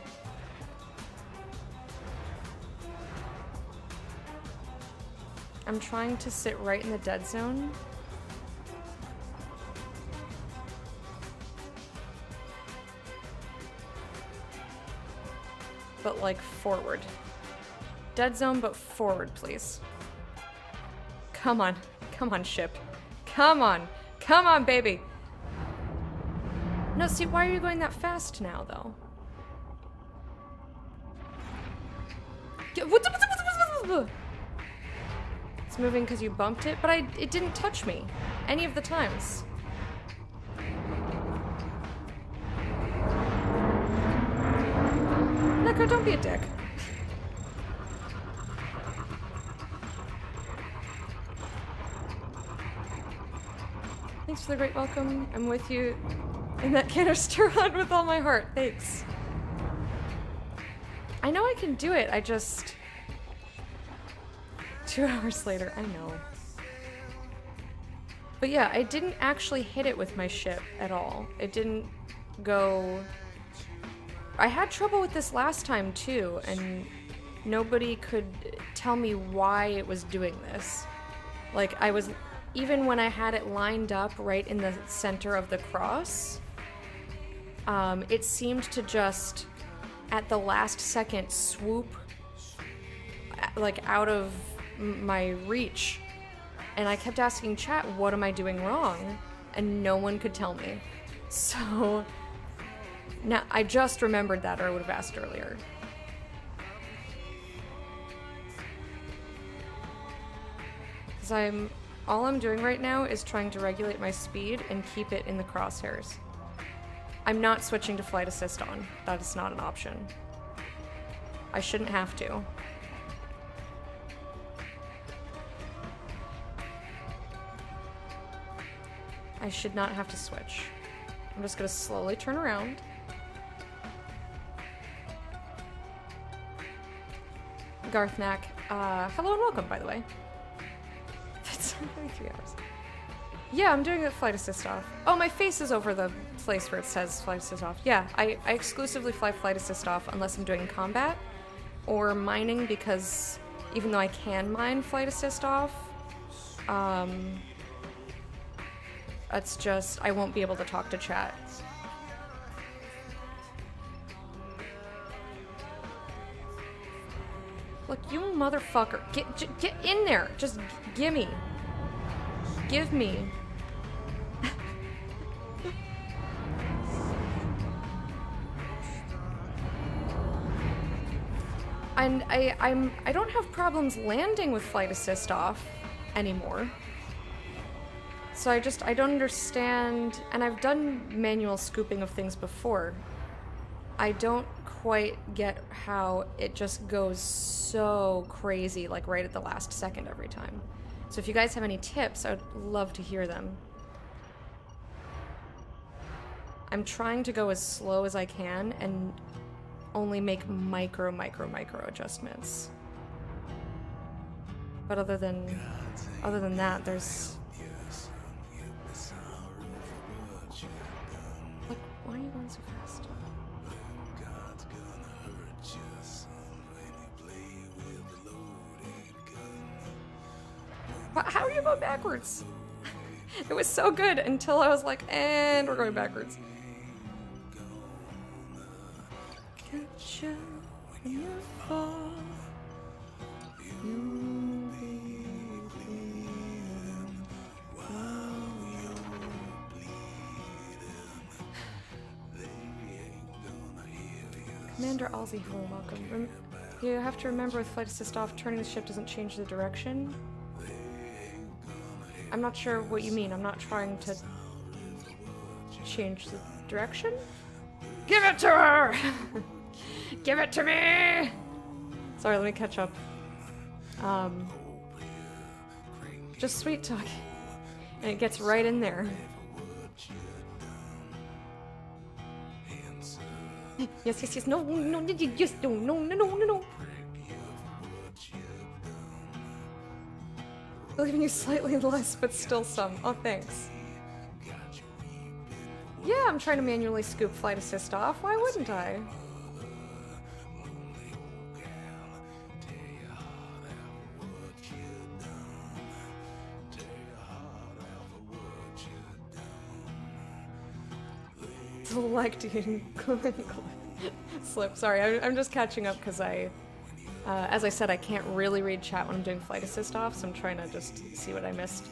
I'm trying to sit right in the dead zone. But like forward. Dead zone, but forward, please. Come on. Come on, ship. Come on. Come on, baby. No, see, why are you going that fast now, though? It's moving because you bumped it, but it didn't touch me any of the times. Neko, don't be a dick. Thanks for the great welcome. I'm with you in that canister hunt with all my heart. Thanks. I know I can do it, I just... 2 hours later, I know. But yeah, I didn't actually hit it with my ship at all. It didn't go... I had trouble with this last time too, and nobody could tell me why it was doing this. Like, I was... Even when I had it lined up right in the center of the cross, it seemed to just, at the last second, swoop like out of my reach. And I kept asking chat, what am I doing wrong? And no one could tell me. So now I just remembered that, or I would have asked earlier. Because all I'm doing right now is trying to regulate my speed and keep it in the crosshairs. I'm not switching to flight assist on. That is not an option. I shouldn't have to. I should not have to switch. I'm just gonna slowly turn around. Garthnak, hello and welcome, by the way. It's only 3 hours. Yeah, I'm doing the flight assist off. Oh, my face is over the place where it says flight assist off. Yeah, I exclusively fly flight assist off unless I'm doing combat or mining, because even though I can mine flight assist off, it's just, I won't be able to talk to chat. Look, you motherfucker. Get in there. Just gimme. Give me. And I don't have problems landing with flight assist off anymore. So I don't understand, and I've done manual scooping of things before. I don't quite get how it just goes so crazy, like right at the last second every time. So if you guys have any tips, I would love to hear them. I'm trying to go as slow as I can and only make micro adjustments. But other than that, there's... Like, why are you going so fast? How are you going backwards? It was so good until I was like, and we're going backwards. Catch you when you fall. You'll be bleeding while you're bleeding. Commander Alzi, hello, welcome. You have to remember with flight assist off, turning the ship doesn't change the direction. I'm not sure what you mean. I'm not trying to change the direction. Give it to her! Give it to me! Sorry, let me catch up. Just sweet talk. And it gets right in there. Yes. No, yes, no. Leaving you slightly less, but still some. Oh, thanks. Yeah, I'm trying to manually scoop flight assist off. Why wouldn't I? Select slip. Sorry, I'm just catching up because as I said, I can't really read chat when I'm doing flight assist off, so I'm trying to just see what I missed.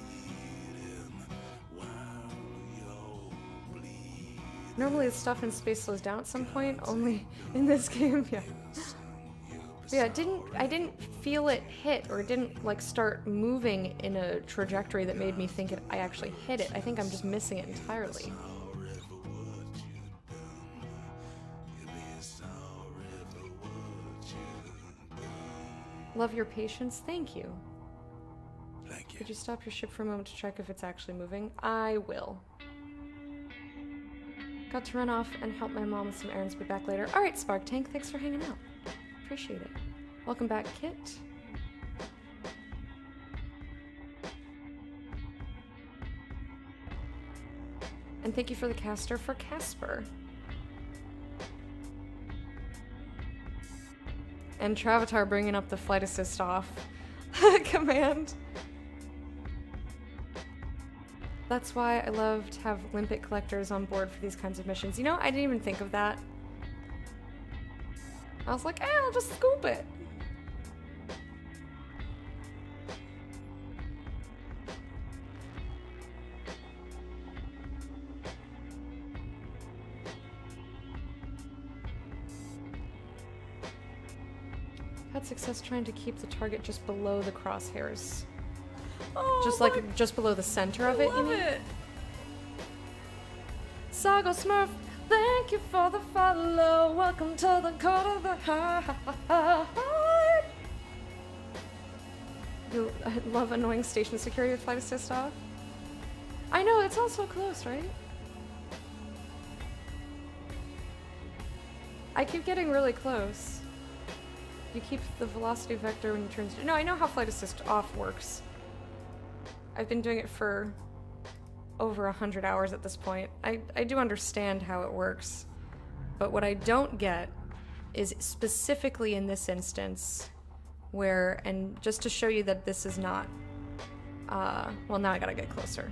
Normally the stuff in space slows down at some point, only in this game, yeah. Yeah, I didn't feel it hit, or it didn't like start moving in a trajectory that made me think I actually hit it. I think I'm just missing it entirely. Love your patience, thank you. Thank you. Could you stop your ship for a moment to check if it's actually moving? I will. Got to run off and help my mom with some errands, be back later. Alright, Spark Tank, thanks for hanging out. Appreciate it. Welcome back, Kit. And thank you for the caster for Casper. And Travatar bringing up the flight assist off command. That's why I love to have limpet collectors on board for these kinds of missions. You know, I didn't even think of that. I was like, I'll just scoop it. Had success trying to keep the target just below the crosshairs. Oh, Just like, just below the center of it, you love mean? it. Sago Smurf, thank you for the follow. Welcome to the court of the heart. You love annoying station security with flight assist off? I know, it's all so close, right? I keep getting really close. You keep the velocity vector when you turn... No, I know how flight assist off works. I've been doing it for over 100 hours at this point. I do understand how it works. But what I don't get is specifically in this instance where... And just to show you that this is not... well, now I gotta get closer.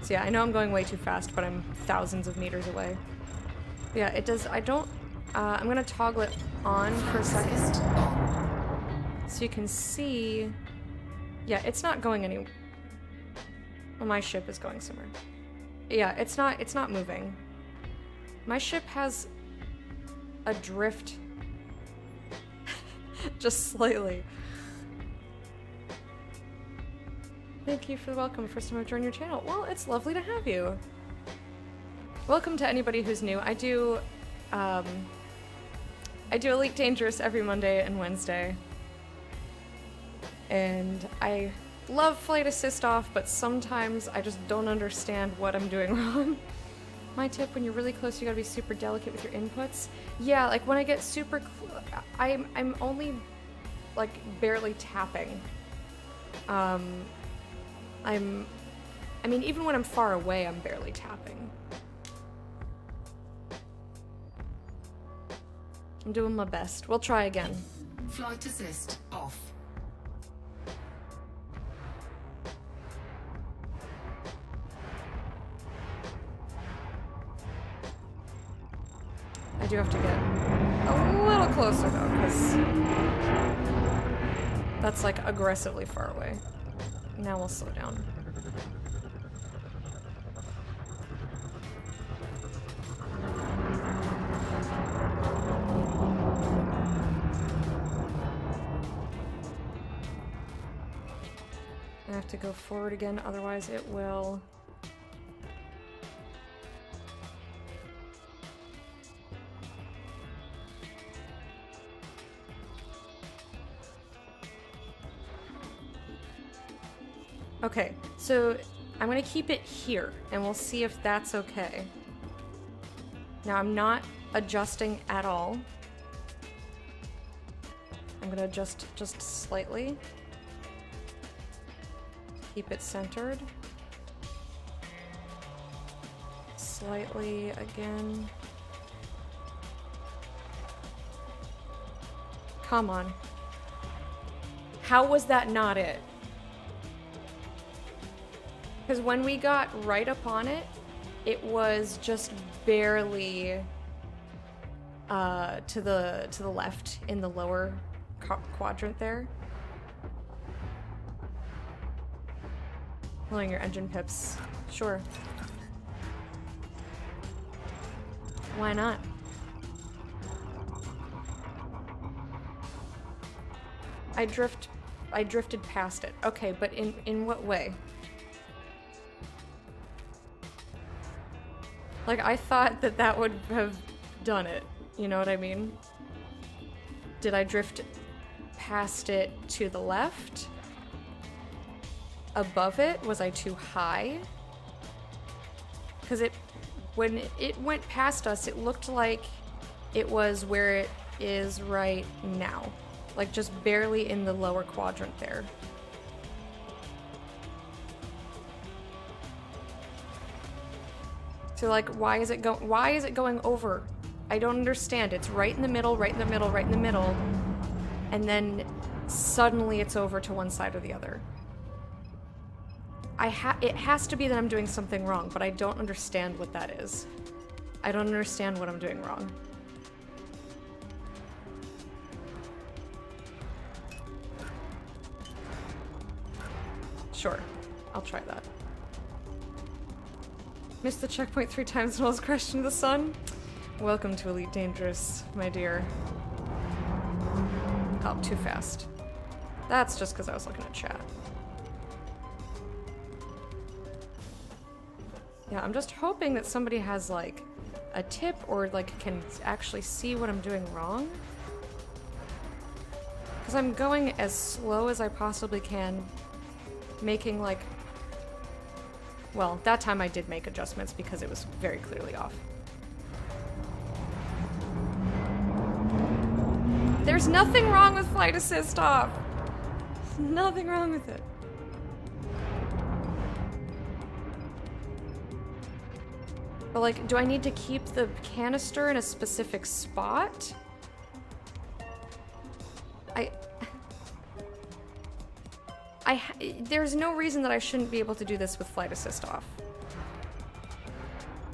So yeah, I know I'm going way too fast, but I'm thousands of meters away. Yeah, it does... I don't... I'm gonna toggle it on for a second. So you can see... Yeah, it's not going any... Well, my ship is going somewhere. Yeah, it's not moving. My ship has a drift. Just slightly. Thank you for the welcome. First time I've joined your channel. Well, it's lovely to have you. Welcome to anybody who's new. I do Elite Dangerous every Monday and Wednesday. And I love flight assist off, but sometimes I just don't understand what I'm doing wrong. My tip, when you're really close, you gotta be super delicate with your inputs. Yeah, like when I get super I'm only like barely tapping. I mean, even when I'm far away, I'm barely tapping. I'm doing my best. We'll try again. Flight assist off. I do have to get a little closer though, because that's like aggressively far away. Now we'll slow down. I have to go forward again, otherwise it will... Okay, so I'm gonna keep it here, and we'll see if that's okay. Now I'm not adjusting at all. I'm gonna adjust just slightly. Keep it centered. Slightly again. Come on. How was that not it? Because when we got right up on it, it was just barely to the left in the lower quadrant there. Lowering your engine pips. Sure. Why not? I drifted past it. Okay, but in what way? Like, I thought that would have done it. You know what I mean? Did I drift past it to the left? Above it? Was I too high? Because when it went past us, it looked like it was where it is right now. Like, just barely in the lower quadrant there. So, like, why is it going over? I don't understand. It's right in the middle, right in the middle, right in the middle. And then suddenly it's over to one side or the other. It has to be that I'm doing something wrong, but I don't understand what that is. I don't understand what I'm doing wrong. Sure, I'll try that. Missed the checkpoint 3 times and almost crashed into the sun. Welcome to Elite Dangerous, my dear. Oh, too fast. That's just because I was looking at chat. Yeah, I'm just hoping that somebody has, like, a tip or, like, can actually see what I'm doing wrong. Because I'm going as slow as I possibly can, making, like... Well, that time I did make adjustments because it was very clearly off. There's nothing wrong with flight assist off. There's nothing wrong with it. But, like, do I need to keep the canister in a specific spot? There's no reason that I shouldn't be able to do this with flight assist off.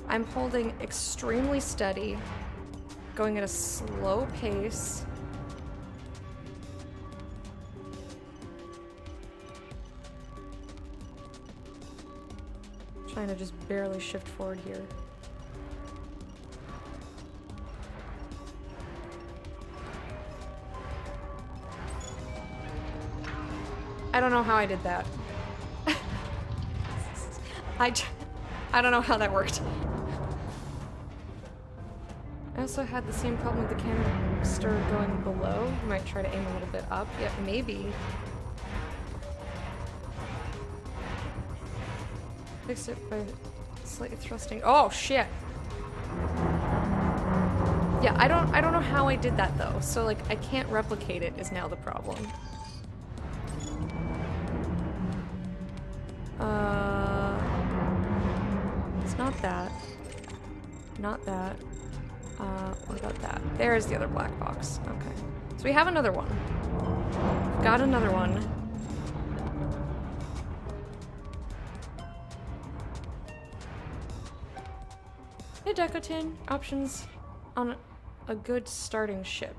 I'm holding extremely steady, going at a slow pace. Trying to just barely shift forward here. I don't know how I did that. I don't know how that worked. I also had the same problem with the canister going below. You might try to aim a little bit up. Yeah, maybe. Fix it by slightly thrusting. Oh shit! Yeah, I don't know how I did that though. So like I can't replicate it is now the problem. It's not that. Not that. What about that? There's the other black box. Okay. So we have another one. We've got another one. Hey Decotin, options on a good starting ship.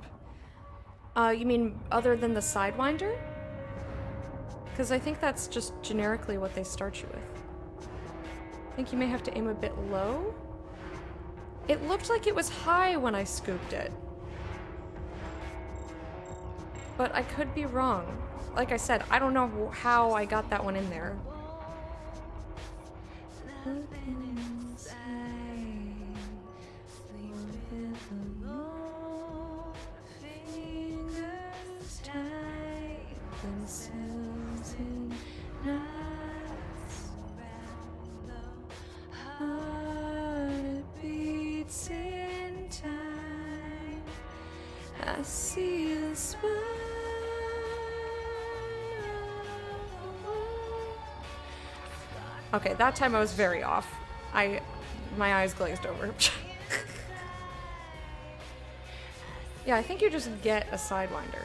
You mean other than the Sidewinder? Because I think that's just generically what they start you with. I think you may have to aim a bit low. It looked like it was high when I scooped it. But I could be wrong. Like I said, I don't know how I got that one in there. I see the smile. Okay, that time I was very off. My eyes glazed over. Yeah, I think you just get a Sidewinder.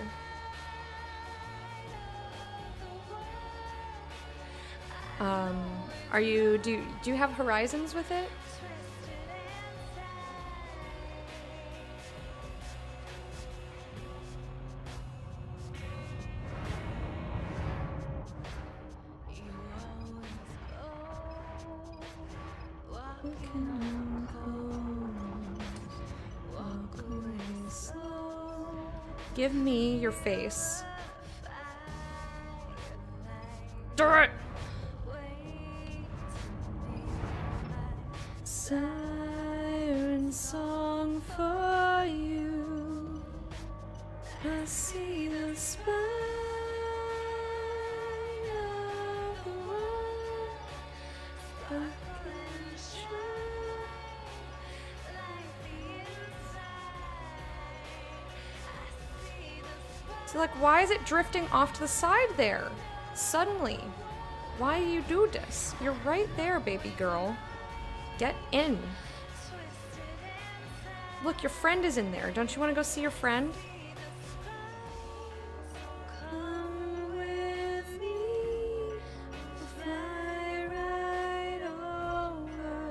Do you have Horizons with it? Give me your face. Do it! Siren song for you. I see the spine of the world. I can shine like the inside. So, like, why is it drifting off to the side there? Suddenly. Why do you do this? You're right there, baby girl. Get in. Look, your friend is in there. Don't you want to go see your friend? Come with me. We'll fly right over.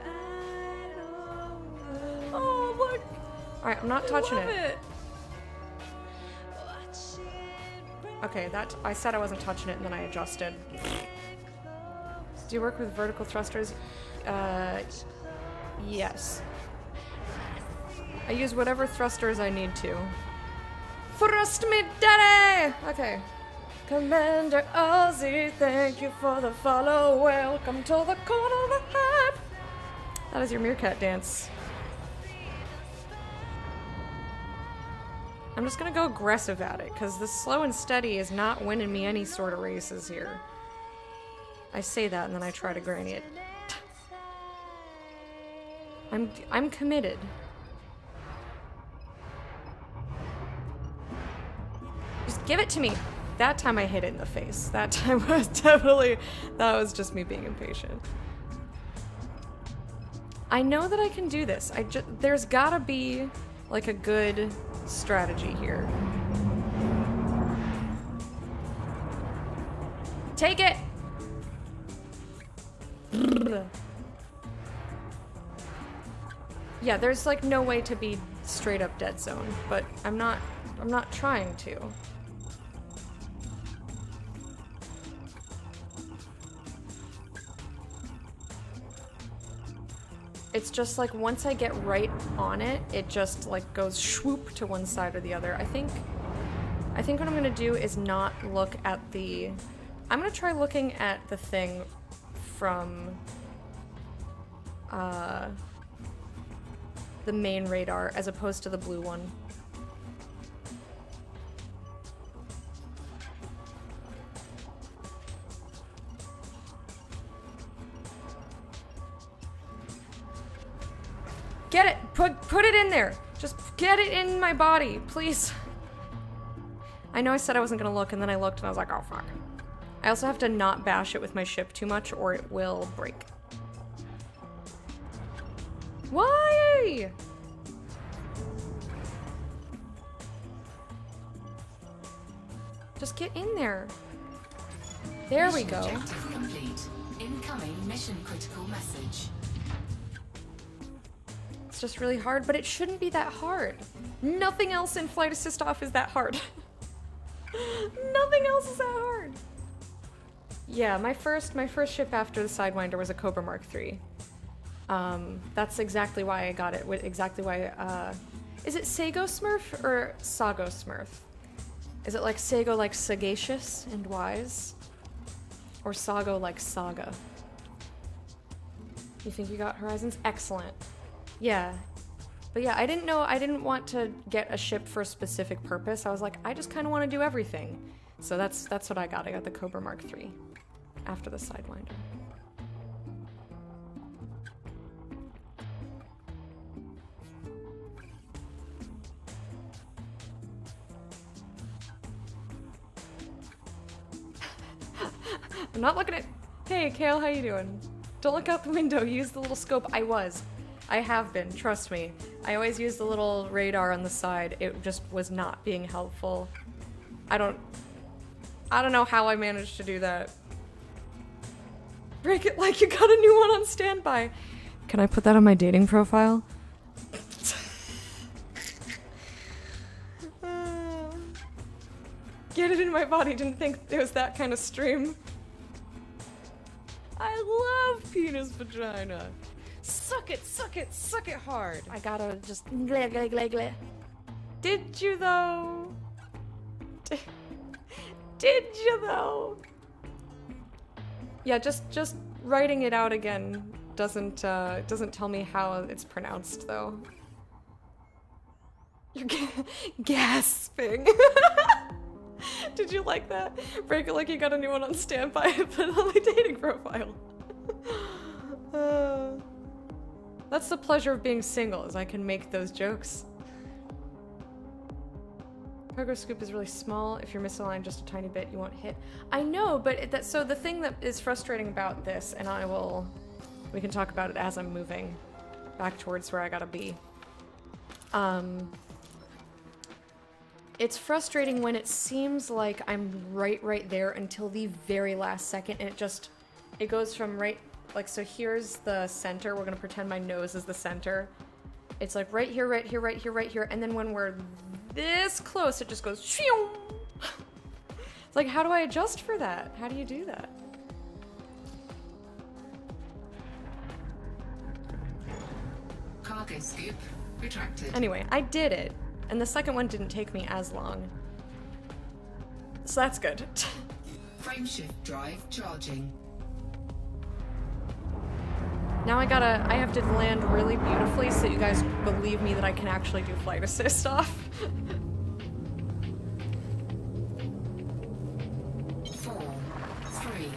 Right over. Oh, look. Alright, I'm not touching Love it. Okay, I said I wasn't touching it and then I adjusted. Do you work with vertical thrusters? Yes. I use whatever thrusters I need to. Thrust me, daddy! Okay. Commander Ozzy, thank you for the follow. Welcome to the corner of the head. That is your meerkat dance. I'm just gonna go aggressive at it, because the slow and steady is not winning me any sort of races here. I say that and then I try to granny it. I'm committed. Just give it to me. That time I hit it in the face. That time was definitely, that was just me being impatient. I know that I can do this. There's gotta be like a good strategy here. Take it! Yeah, there's like no way to be straight up dead zone, but I'm not trying to. It's just like once I get right on it, it just like goes swoop to one side or the other. I think what I'm gonna do is not look at the... I'm gonna try looking at the thing from the main radar as opposed to the blue one. Get it! Put it in there! Just get it in my body, please. I know I said I wasn't gonna look, and then I looked and I was like, oh fuck. I also have to not bash it with my ship too much or it will break. Why? Just get in there. There we go. Objective complete. Incoming mission critical message. It's just really hard, but it shouldn't be that hard. Nothing else in Flight Assist Off is that hard. Nothing else is that hard. Yeah, my first ship after the Sidewinder was a Cobra Mark III. That's exactly why I got it. Exactly why. Is it Sago Smurf or Sago Smurf? Is it like Sago like sagacious and wise, or Sago like saga? You think you got Horizons? Excellent. Yeah. But yeah, I didn't want to get a ship for a specific purpose. I was like, I just kind of want to do everything. So that's what I got. I got the Cobra Mark III after the Sidewinder. I'm not looking at... Hey, Kale, how you doing? Don't look out the window. Use the little scope. I have been. Trust me. I always use the little radar on the side. It just was not being helpful. I don't know how I managed to do that. Break it like you got a new one on standby. Can I put that on my dating profile? Get it in my body. Didn't think it was that kind of stream. I love penis vagina. Suck it, suck it, suck it hard. I gotta just gleh, gleh, gleh, gleh. Did you though? Did you though? Yeah, just writing it out again doesn't tell me how it's pronounced though. You're gasping. Did you like that? Break it like you got a new one on standby and put it on my dating profile. That's the pleasure of being single, is I can make those jokes. Cargo scoop is really small. If you're misaligned just a tiny bit, you won't hit. I know, but so the thing that is frustrating about this, and we can talk about it as I'm moving back towards where I gotta be. It's frustrating when it seems like I'm right there until the very last second, and it goes from right, like, so here's the center. We're gonna pretend my nose is the center. It's like right here, right here, right here, right here, and then when we're this close, it just goes shoo. It's like, how do I adjust for that? How do you do that? Cargo scoop retracted. Anyway, I did it, and the second one didn't take me as long. So that's good. Frameshift drive charging. Now I have to land really beautifully so you guys believe me that I can actually do flight assist off. 4, 3,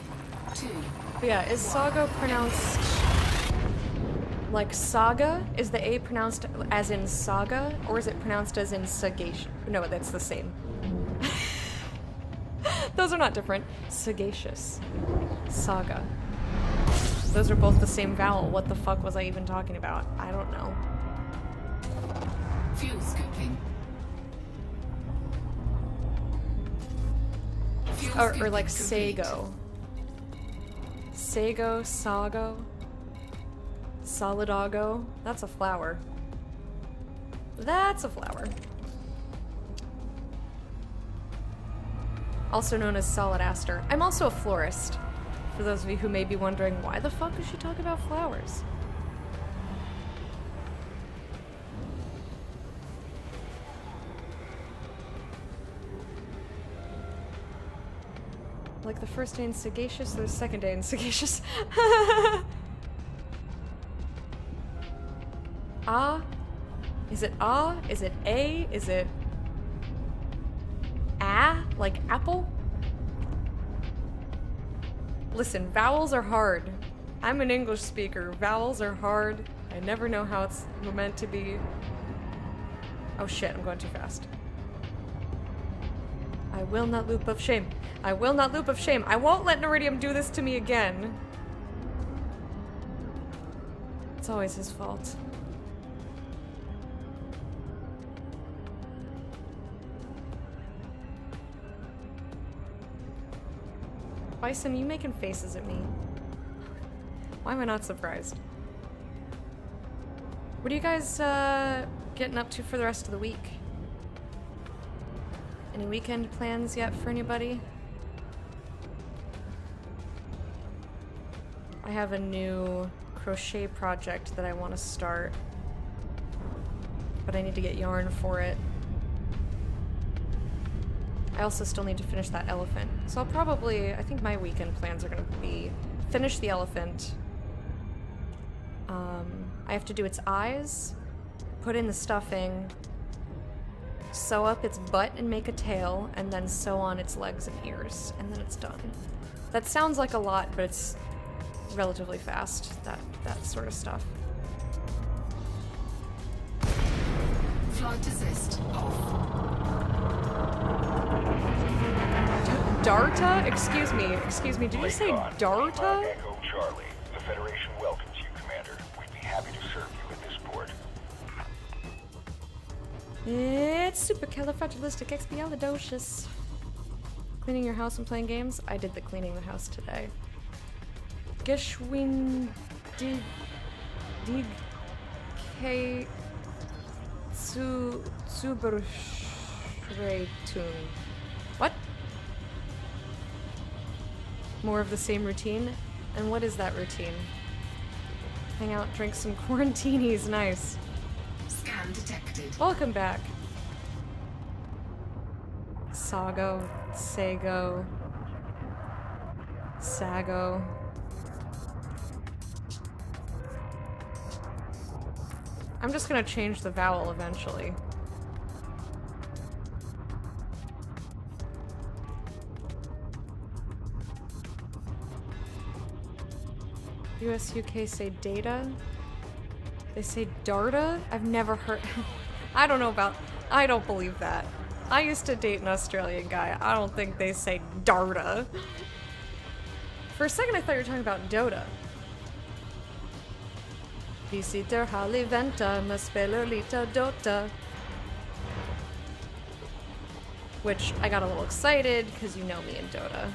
2. But yeah, is Saga pronounced like Saga? Is the A pronounced as in Saga, or is it pronounced as in Sagacious? No, that's the same. Those are not different. Sagacious. Saga. Those are both the same vowel. What the fuck was I even talking about? I don't know. Fuel scooping. Fuel Or like scooping complete. Sago. Sago, Sago, Solidago. That's a flower. That's a flower. Also known as solid aster. I'm also a florist. For those of you who may be wondering, why the fuck is she talking about flowers? Like the first day in Sagacious, or the second day in Sagacious. Ah? Is it ah? Is it a? Is it ah? Like apple? Listen, vowels are hard. I'm an English speaker. Vowels are hard. I never know how it's meant to be. Oh shit, I'm going too fast. I will not loop of shame. I will not loop of shame. I won't let Neridium do this to me again. It's always his fault. Bison, you making faces at me? Why am I not surprised? What are you guys getting up to for the rest of the week? Any weekend plans yet for anybody? I have a new crochet project that I want to start, but I need to get yarn for it. I also still need to finish that elephant. So I'll probably, I think my weekend plans are gonna be finish the elephant. I have to do its eyes, put in the stuffing, sew up its butt and make a tail, and then sew on its legs and ears, and then it's done. That sounds like a lot, but it's relatively fast, that sort of stuff. Flight assist off. Darta? Excuse me, did you say Recon, Darta? Echo Charlie. The Federation welcomes you, Commander. We'd be happy to serve you at this port. It's supercalifragilisticexpialidocious. Cleaning your house and playing games? I did the cleaning the house today. Geshwin dig K Zuberschreitun. What? More of the same routine? And what is that routine? Hang out, drink some quarantinis, nice. Scan detected. Welcome back. Sago, Sago, Sago. I'm just gonna change the vowel eventually. US, UK say data. They say Darta? I've never heard. I don't know about. I don't believe that. I used to date an Australian guy. I don't think they say Darta. For a second, I thought you were talking about Dota. Visiter haliventa, ma spelar lite Dota. Which I got a little excited because you know me in Dota.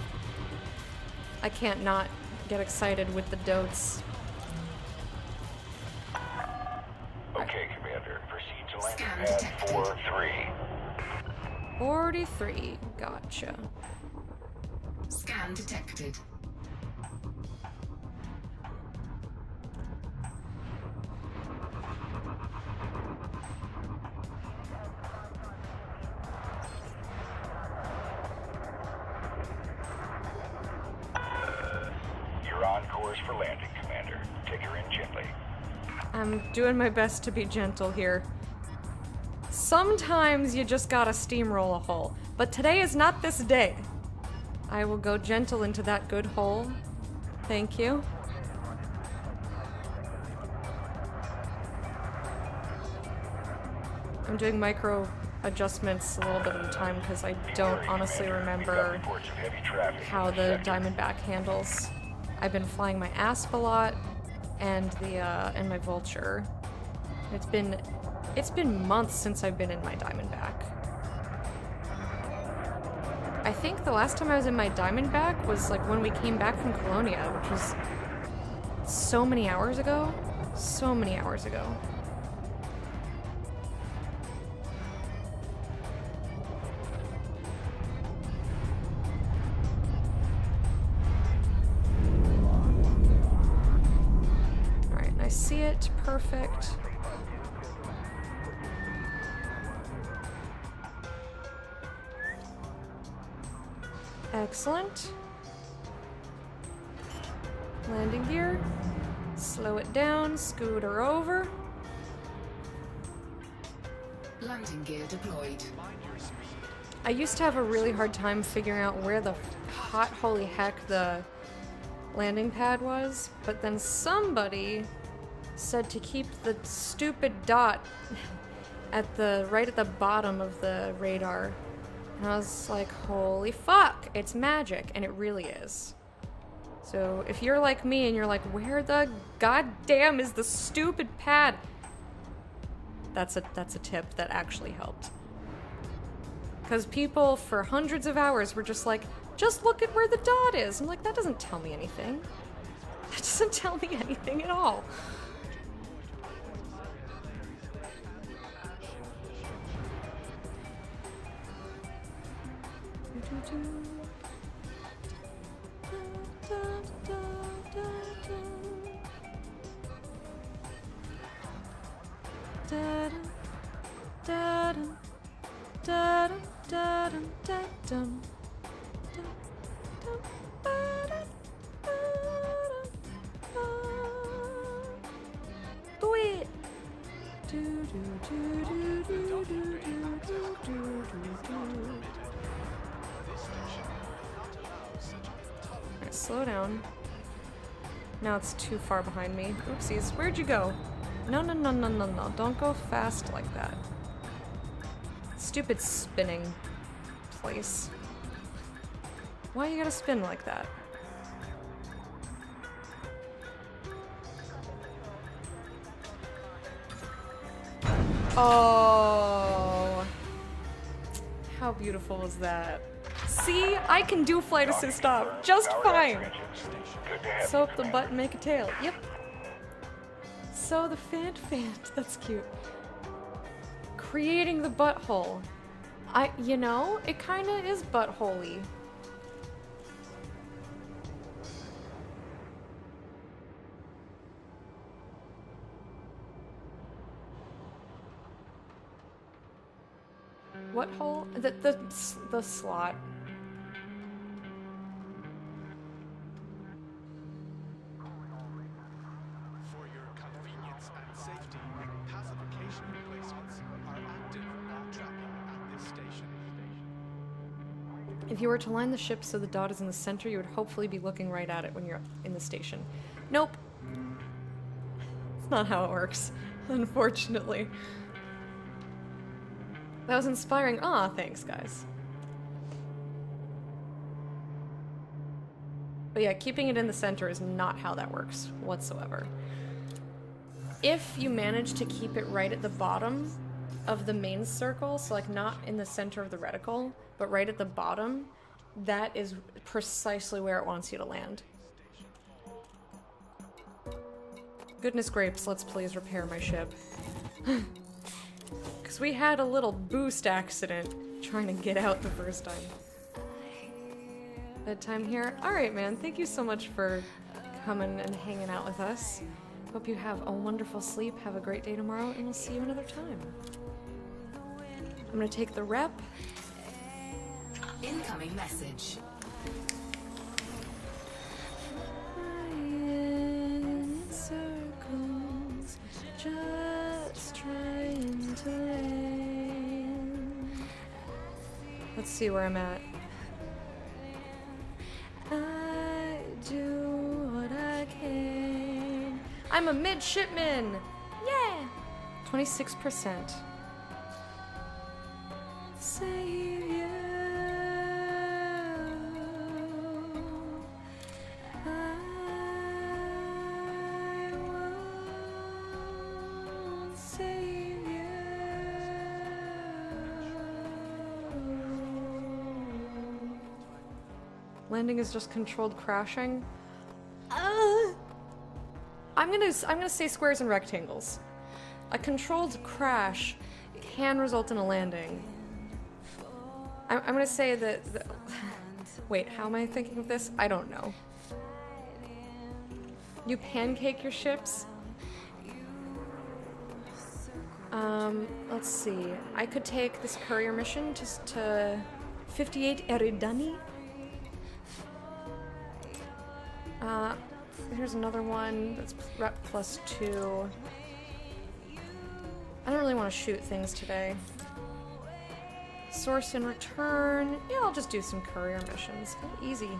I can't not get excited with the Dotes. Okay, Commander. Proceed to landing Scan pad detected. 4-3. 43. Gotcha. Scan detected. You're on course for landing, Commander. Take her in gently. I'm doing my best to be gentle here. Sometimes you just gotta steamroll a hole, but today is not this day. I will go gentle into that good hole. Thank you. I'm doing micro adjustments a little bit at a time because I don't honestly remember Reports of heavy traffic in how this the sector. Diamondback handles. I've been flying my Asp a lot and my Vulture. It's been months since I've been in my Diamondback. I think the last time I was in my Diamondback was like when we came back from Colonia, which was so many hours ago. So many hours ago. Alright, I see it. Perfect. Excellent. Landing gear. Slow it down, scooter over. Landing gear deployed. I used to have a really hard time figuring out where the hot holy heck the landing pad was, but then somebody said to keep the stupid dot right at the bottom of the radar. And I was like, holy fuck, it's magic, and it really is. So if you're like me and you're like, where the goddamn is the stupid pad? That's a tip that actually helped. Because people for hundreds of hours were just like, just look at where the dot is. I'm like, that doesn't tell me anything. That doesn't tell me anything at all. Do it. Alright, slow down. Now it's too far behind me. Oopsies. Where'd you go? No, no, no, no, no, no. Don't go fast like that. Stupid spinning place. Why you gotta spin like that? Oh. How beautiful was that? See? I can do flight assist off just fine. Good to have Sew you, up the butt and make a tail. Yep. Sew the fant. That's cute. Creating the butthole. It kinda is buttholey. What hole? The slot. For your convenience and safety, pacification replacements are active while tracking at this station. If you were to line the ship so the dot is in the center, you would hopefully be looking right at it when you're in the station. Nope. It's not how it works, unfortunately. That was inspiring. Aw, thanks, guys. But yeah, keeping it in the center is not how that works whatsoever. If you manage to keep it right at the bottom of the main circle, so like not in the center of the reticle, but right at the bottom, that is precisely where it wants you to land. Goodness grapes, let's please repair my ship. Because we had a little boost accident trying to get out the first time. Bedtime here? Alright, man, thank you so much for coming and hanging out with us. Hope you have a wonderful sleep, have a great day tomorrow, and we'll see you another time. I'm gonna take the rep. Incoming message. In circles, just trying to land. Let's see where I'm at. I do what I can. I'm a midshipman! Yeah! 26%. Savior, I want Savior. Landing is just controlled crashing. I'm gonna say squares and rectangles. A controlled crash can result in a landing. I'm gonna say that. Wait, how am I thinking of this? I don't know. You pancake your ships. Let's see. I could take this courier mission to 58 Eridani. Here's another one that's rep +2. I don't really want to shoot things today. Source and return. Yeah, I'll just do some courier missions. Easy.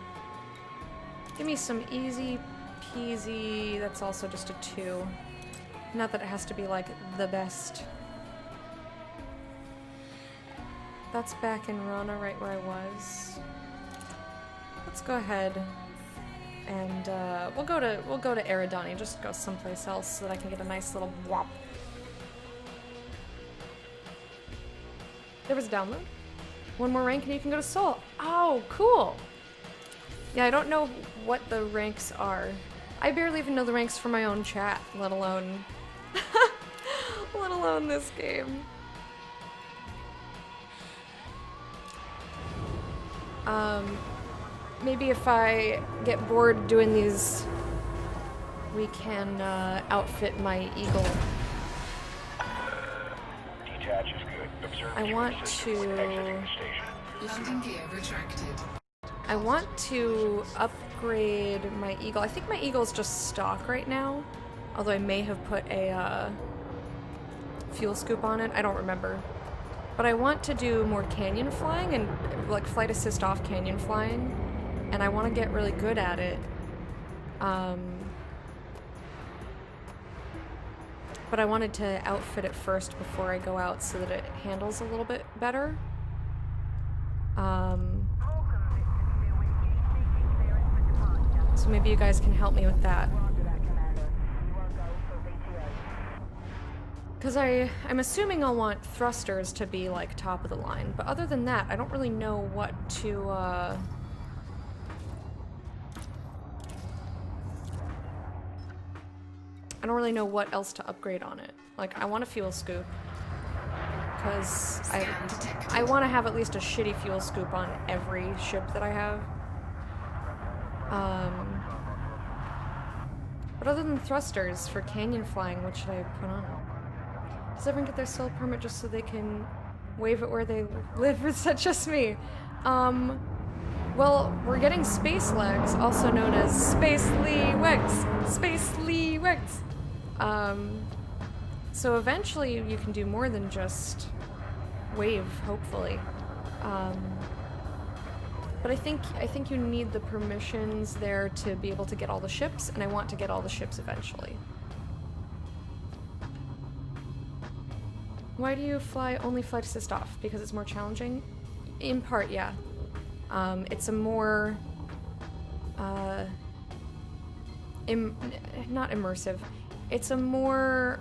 Give me some easy peasy. That's also just a 2. Not that it has to be like the best. That's back in Rana, right where I was. Let's go ahead and we'll go to Eridani. Just go someplace else so that I can get a nice little whop. There was a download. One more rank and you can go to Sol. Oh, cool. Yeah, I don't know what the ranks are. I barely even know the ranks for my own chat, let alone this game. Maybe if I get bored doing these, we can outfit my eagle. Detach is good. Observe I fuel want systems when exiting the station. Landing gear retracted. I want to upgrade my eagle. I think my eagle is just stock right now, although I may have put a fuel scoop on it. I don't remember. But I want to do more canyon flying and like flight assist off canyon flying, and I want to get really good at it. But I wanted to outfit it first before I go out so that it handles a little bit better. So maybe you guys can help me with that. Because I'm assuming I'll want thrusters to be like top of the line, but other than that, I don't really know what to I don't really know what else to upgrade on it. Like, I want a fuel scoop. Because I want to have at least a shitty fuel scoop on every ship that I have. But other than thrusters for canyon flying, what should I put on it? Does everyone get their soul permit just so they can Wave it where they live. Is that just me? Well, we're getting space legs, also known as space legs. Space legs. So eventually you can do more than just wave, hopefully. But I think you need the permissions there to be able to get all the ships, and I want to get all the ships eventually. Why do you only fly to assist off? Because it's more challenging? In part, yeah. It's a more, not immersive. It's a more,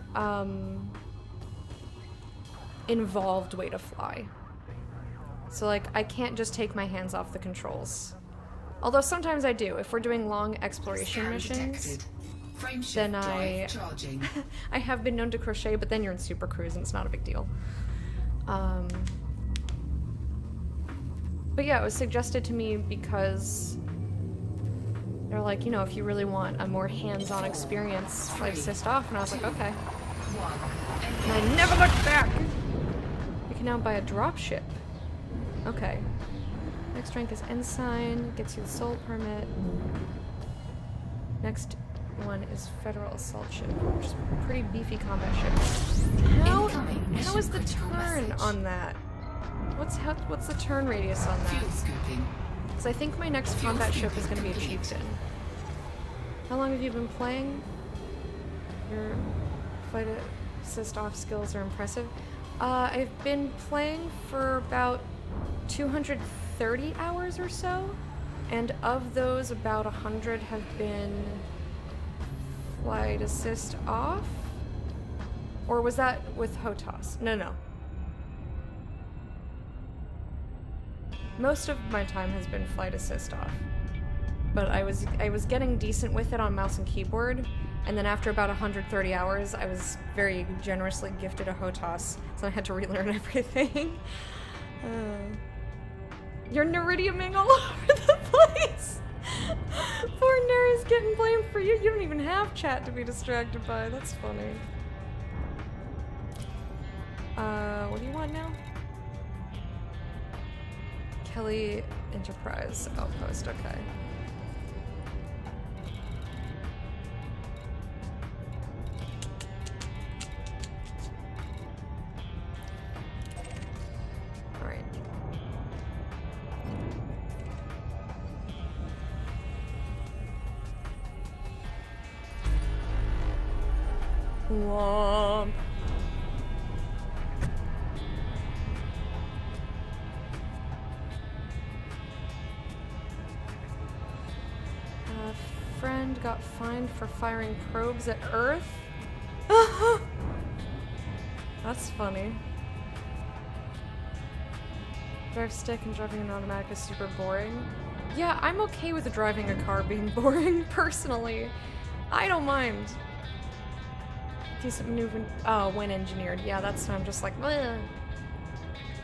involved way to fly. So, like, I can't just take my hands off the controls. Although sometimes I do. If we're doing long exploration missions, then I have been known to crochet, but then you're in Super Cruise and it's not a big deal. But yeah, it was suggested to me because they're like, you know, if you really want a more hands-on experience, flight assist off, and I was like, okay. And I never looked back! You can now buy a dropship. Okay. Next rank is Ensign, gets you the Soul Permit. Next one is Federal Assault Ship, which is a pretty beefy combat ship. How is the turn on that? What's the turn radius on that? Because I think my next combat ship is going to be a Chieftain. How long have you been playing? Your flight assist off skills are impressive. I've been playing for about 230 hours or so, and of those, about 100 have been flight assist off? Or was that with HOTAS? No. Most of my time has been flight assist off. But I was getting decent with it on mouse and keyboard, and then after about 130 hours, I was very generously gifted a HOTAS, so I had to relearn everything. You're neridiuming all over the place! Poor Neri's getting blamed for you. You don't even have chat to be distracted by. That's funny. What do you want now? Kelly Enterprise Outpost, okay. Alright. Womp. Friend got fined for firing probes at Earth? That's funny. Drive stick and driving an automatic is super boring. Yeah, I'm okay with driving a car being boring, personally. I don't mind. Decent maneuver. Oh, when engineered. Yeah, that's when I'm just like, bleh.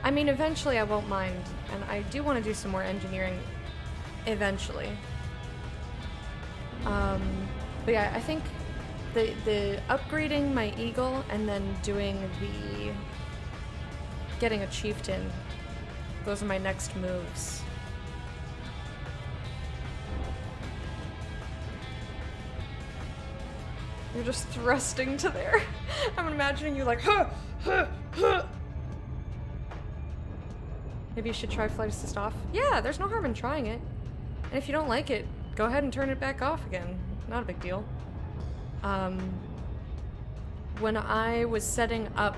I mean, eventually I won't mind, and I do want to do some more engineering eventually. But yeah, I think the upgrading my Eagle and then getting a Chieftain, those are my next moves. You're just thrusting to there. I'm imagining you like, huh. Maybe you should try flight assist off. Yeah, there's no harm in trying it. And if you don't like it, go ahead and turn it back off again. Not a big deal. When I was setting up,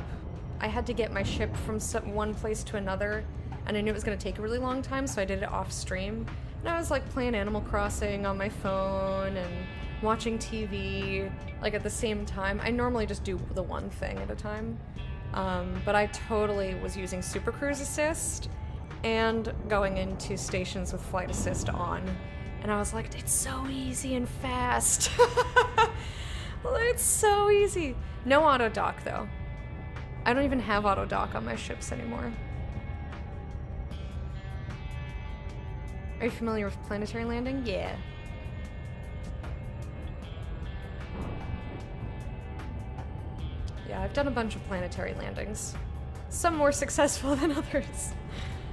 I had to get my ship from one place to another, and I knew it was going to take a really long time, so I did it off stream. And I was like playing Animal Crossing on my phone and watching TV, like at the same time. I normally just do the one thing at a time. But I totally was using Super Cruise Assist and going into stations with Flight Assist on. And I was like, it's so easy and fast. It's so easy. No auto dock though. I don't even have auto dock on my ships anymore. Are you familiar with planetary landing? Yeah. Yeah, I've done a bunch of planetary landings. Some more successful than others.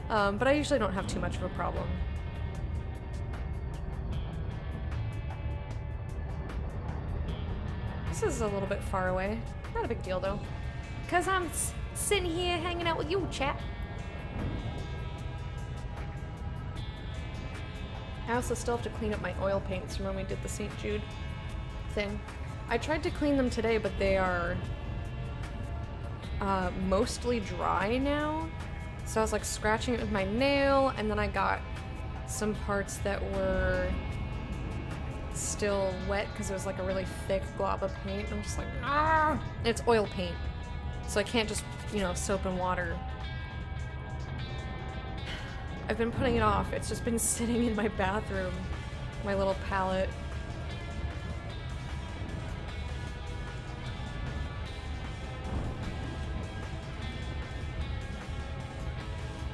But I usually don't have too much of a problem. This is a little bit far away. Not a big deal though. Cause I'm sitting here hanging out with you, chat. I also still have to clean up my oil paints from when we did the St. Jude thing. I tried to clean them today, but they are mostly dry now. So I was like scratching it with my nail, and then I got some parts that were still wet because it was like a really thick glob of paint. I'm just like, ah! And it's oil paint, so I can't just, you know, soap and water. I've been putting it off. It's just been sitting in my bathroom, my little palette.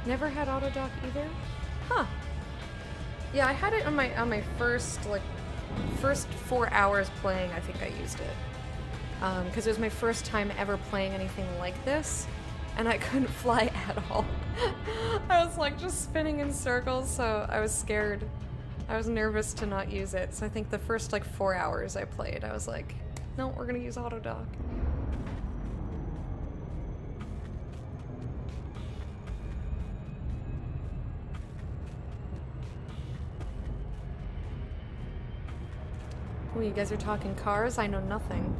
Never had Autodoc either? Huh. Yeah, I had it on my first 4 hours playing. I think I used it. Because it was my first time ever playing anything like this, and I couldn't fly at all. I was like just spinning in circles, so I was scared. I was nervous to not use it, so I think the first like 4 hours I played, I was like, no, we're gonna use Autodoc. Oh, you guys are talking cars? I know nothing.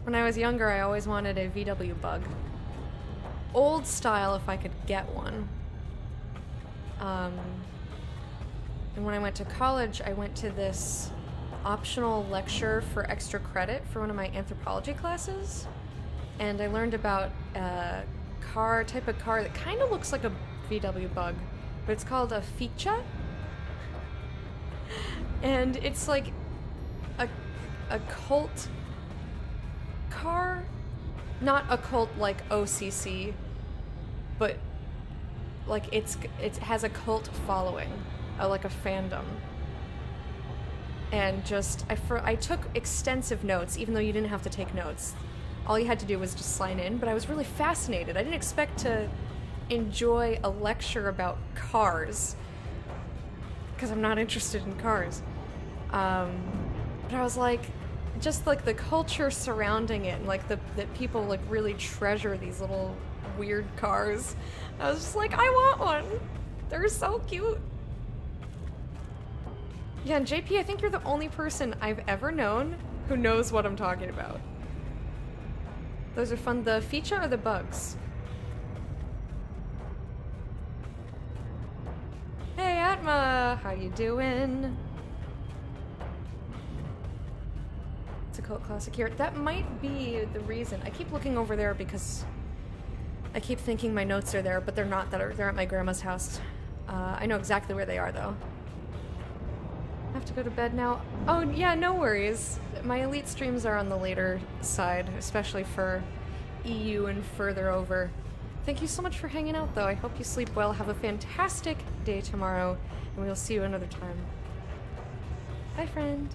When I was younger, I always wanted a VW Bug. Old style if I could get one. And when I went to college, I went to this optional lecture for extra credit for one of my anthropology classes. And I learned about a type of car that kind of looks like a VW Bug, but it's called a Ficha. And it's like a cult car. Not a cult like OCC, but like it has a cult following, like a fandom. And just, I took extensive notes, even though you didn't have to take notes. All you had to do was just sign in, but I was really fascinated. I didn't expect to enjoy a lecture about cars, because I'm not interested in cars. But I was like, just like the culture surrounding it, and like that people like really treasure these little weird cars. I was just like, I want one. They're so cute. Yeah, and JP, I think you're the only person I've ever known who knows what I'm talking about. Those are fun. The Ficha or the Bugs? Hey, Atma, how you doing? It's a cult classic here. That might be the reason. I keep looking over there because I keep thinking my notes are there, but they're not. They're at my grandma's house. I know exactly where they are, though. I have to go to bed now. Oh, yeah, no worries. My Elite streams are on the later side, especially for EU and further over. Thank you so much for hanging out, though. I hope you sleep well. Have a fantastic day tomorrow, and we'll see you another time. Bye, friend.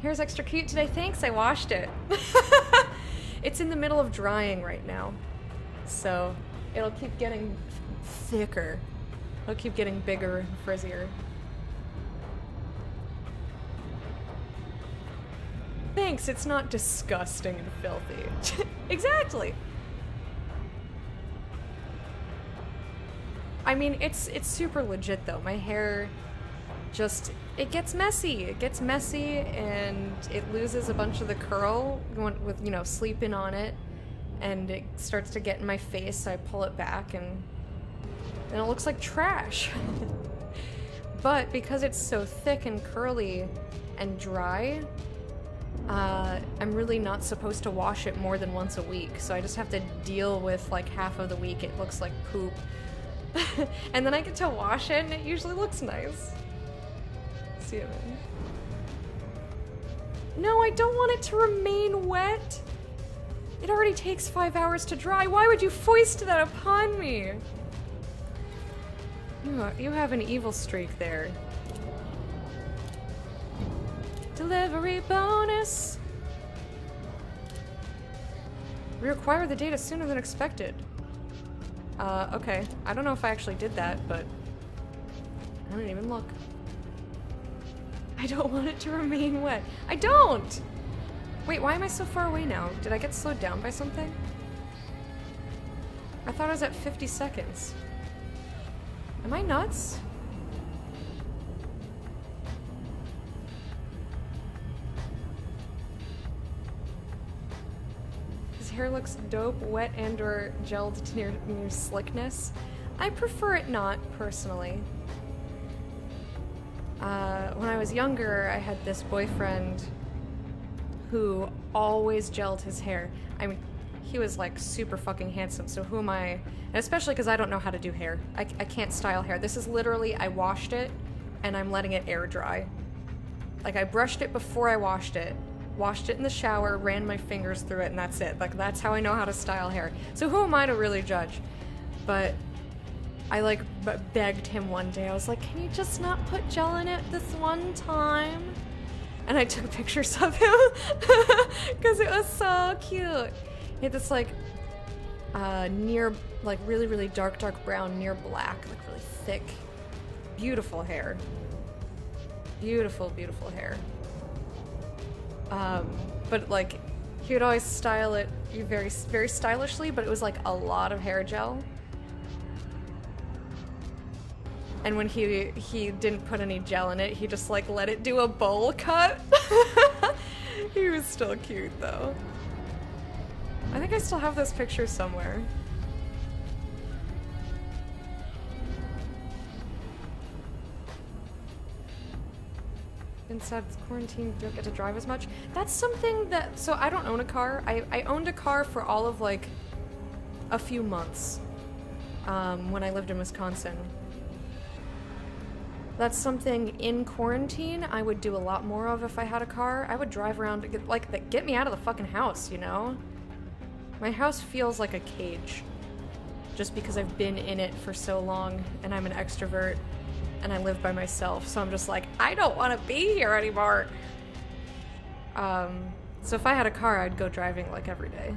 Here's extra cute today. Thanks, I washed it. It's in the middle of drying right now, so it'll keep getting thicker. It'll keep getting bigger and frizzier. Thanks, it's not disgusting and filthy. Exactly. I mean, it's super legit though. My hair just, it gets messy. It gets messy and it loses a bunch of the curl with, you know, sleeping on it, and it starts to get in my face, so I pull it back and it looks like trash. But because it's so thick and curly and dry, I'm really not supposed to wash it more than once a week, so I just have to deal with like half of the week it looks like poop. And then I get to wash it and it usually looks nice. See it, man. No, I don't want it to remain wet. It already takes 5 hours to dry. Why would you foist that upon me? You have an evil streak there. Delivery bonus. We require the data sooner than expected. Okay. I don't know if I actually did that, but I didn't even look. I don't want it to remain wet. I don't! Wait, why am I so far away now? Did I get slowed down by something? I thought I was at 50 seconds. Am I nuts? His hair looks dope, wet and or gelled to near slickness. I prefer it not, personally. When I was younger, I had this boyfriend who always gelled his hair. I mean, he was like super fucking handsome, so who am I? And especially because I don't know how to do hair. I can't style hair. This is literally, I washed it and I'm letting it air dry. Like, I brushed it before I washed it in the shower, ran my fingers through it, and that's it. Like, that's how I know how to style hair. So who am I to really judge? But I like begged him one day. I was like, can you just not put gel in it this one time? And I took pictures of him because it was so cute. He had this like near, like really, really dark brown, near black, like really thick, beautiful hair. Beautiful, beautiful hair. But like, he would always style it very, very stylishly, but it was like a lot of hair gel. And when he didn't put any gel in it, he just like let it do a bowl cut. He was still cute though. I think I still have those pictures somewhere. Inside quarantine, don't get to drive as much. That's something that, so I don't own a car. I owned a car for all of like a few months when I lived in Wisconsin. That's something in quarantine I would do a lot more of if I had a car. I would drive around to get me out of the fucking house, you know? My house feels like a cage. Just because I've been in it for so long and I'm an extrovert and I live by myself. So I'm just like, I don't want to be here anymore. So if I had a car, I'd go driving like every day.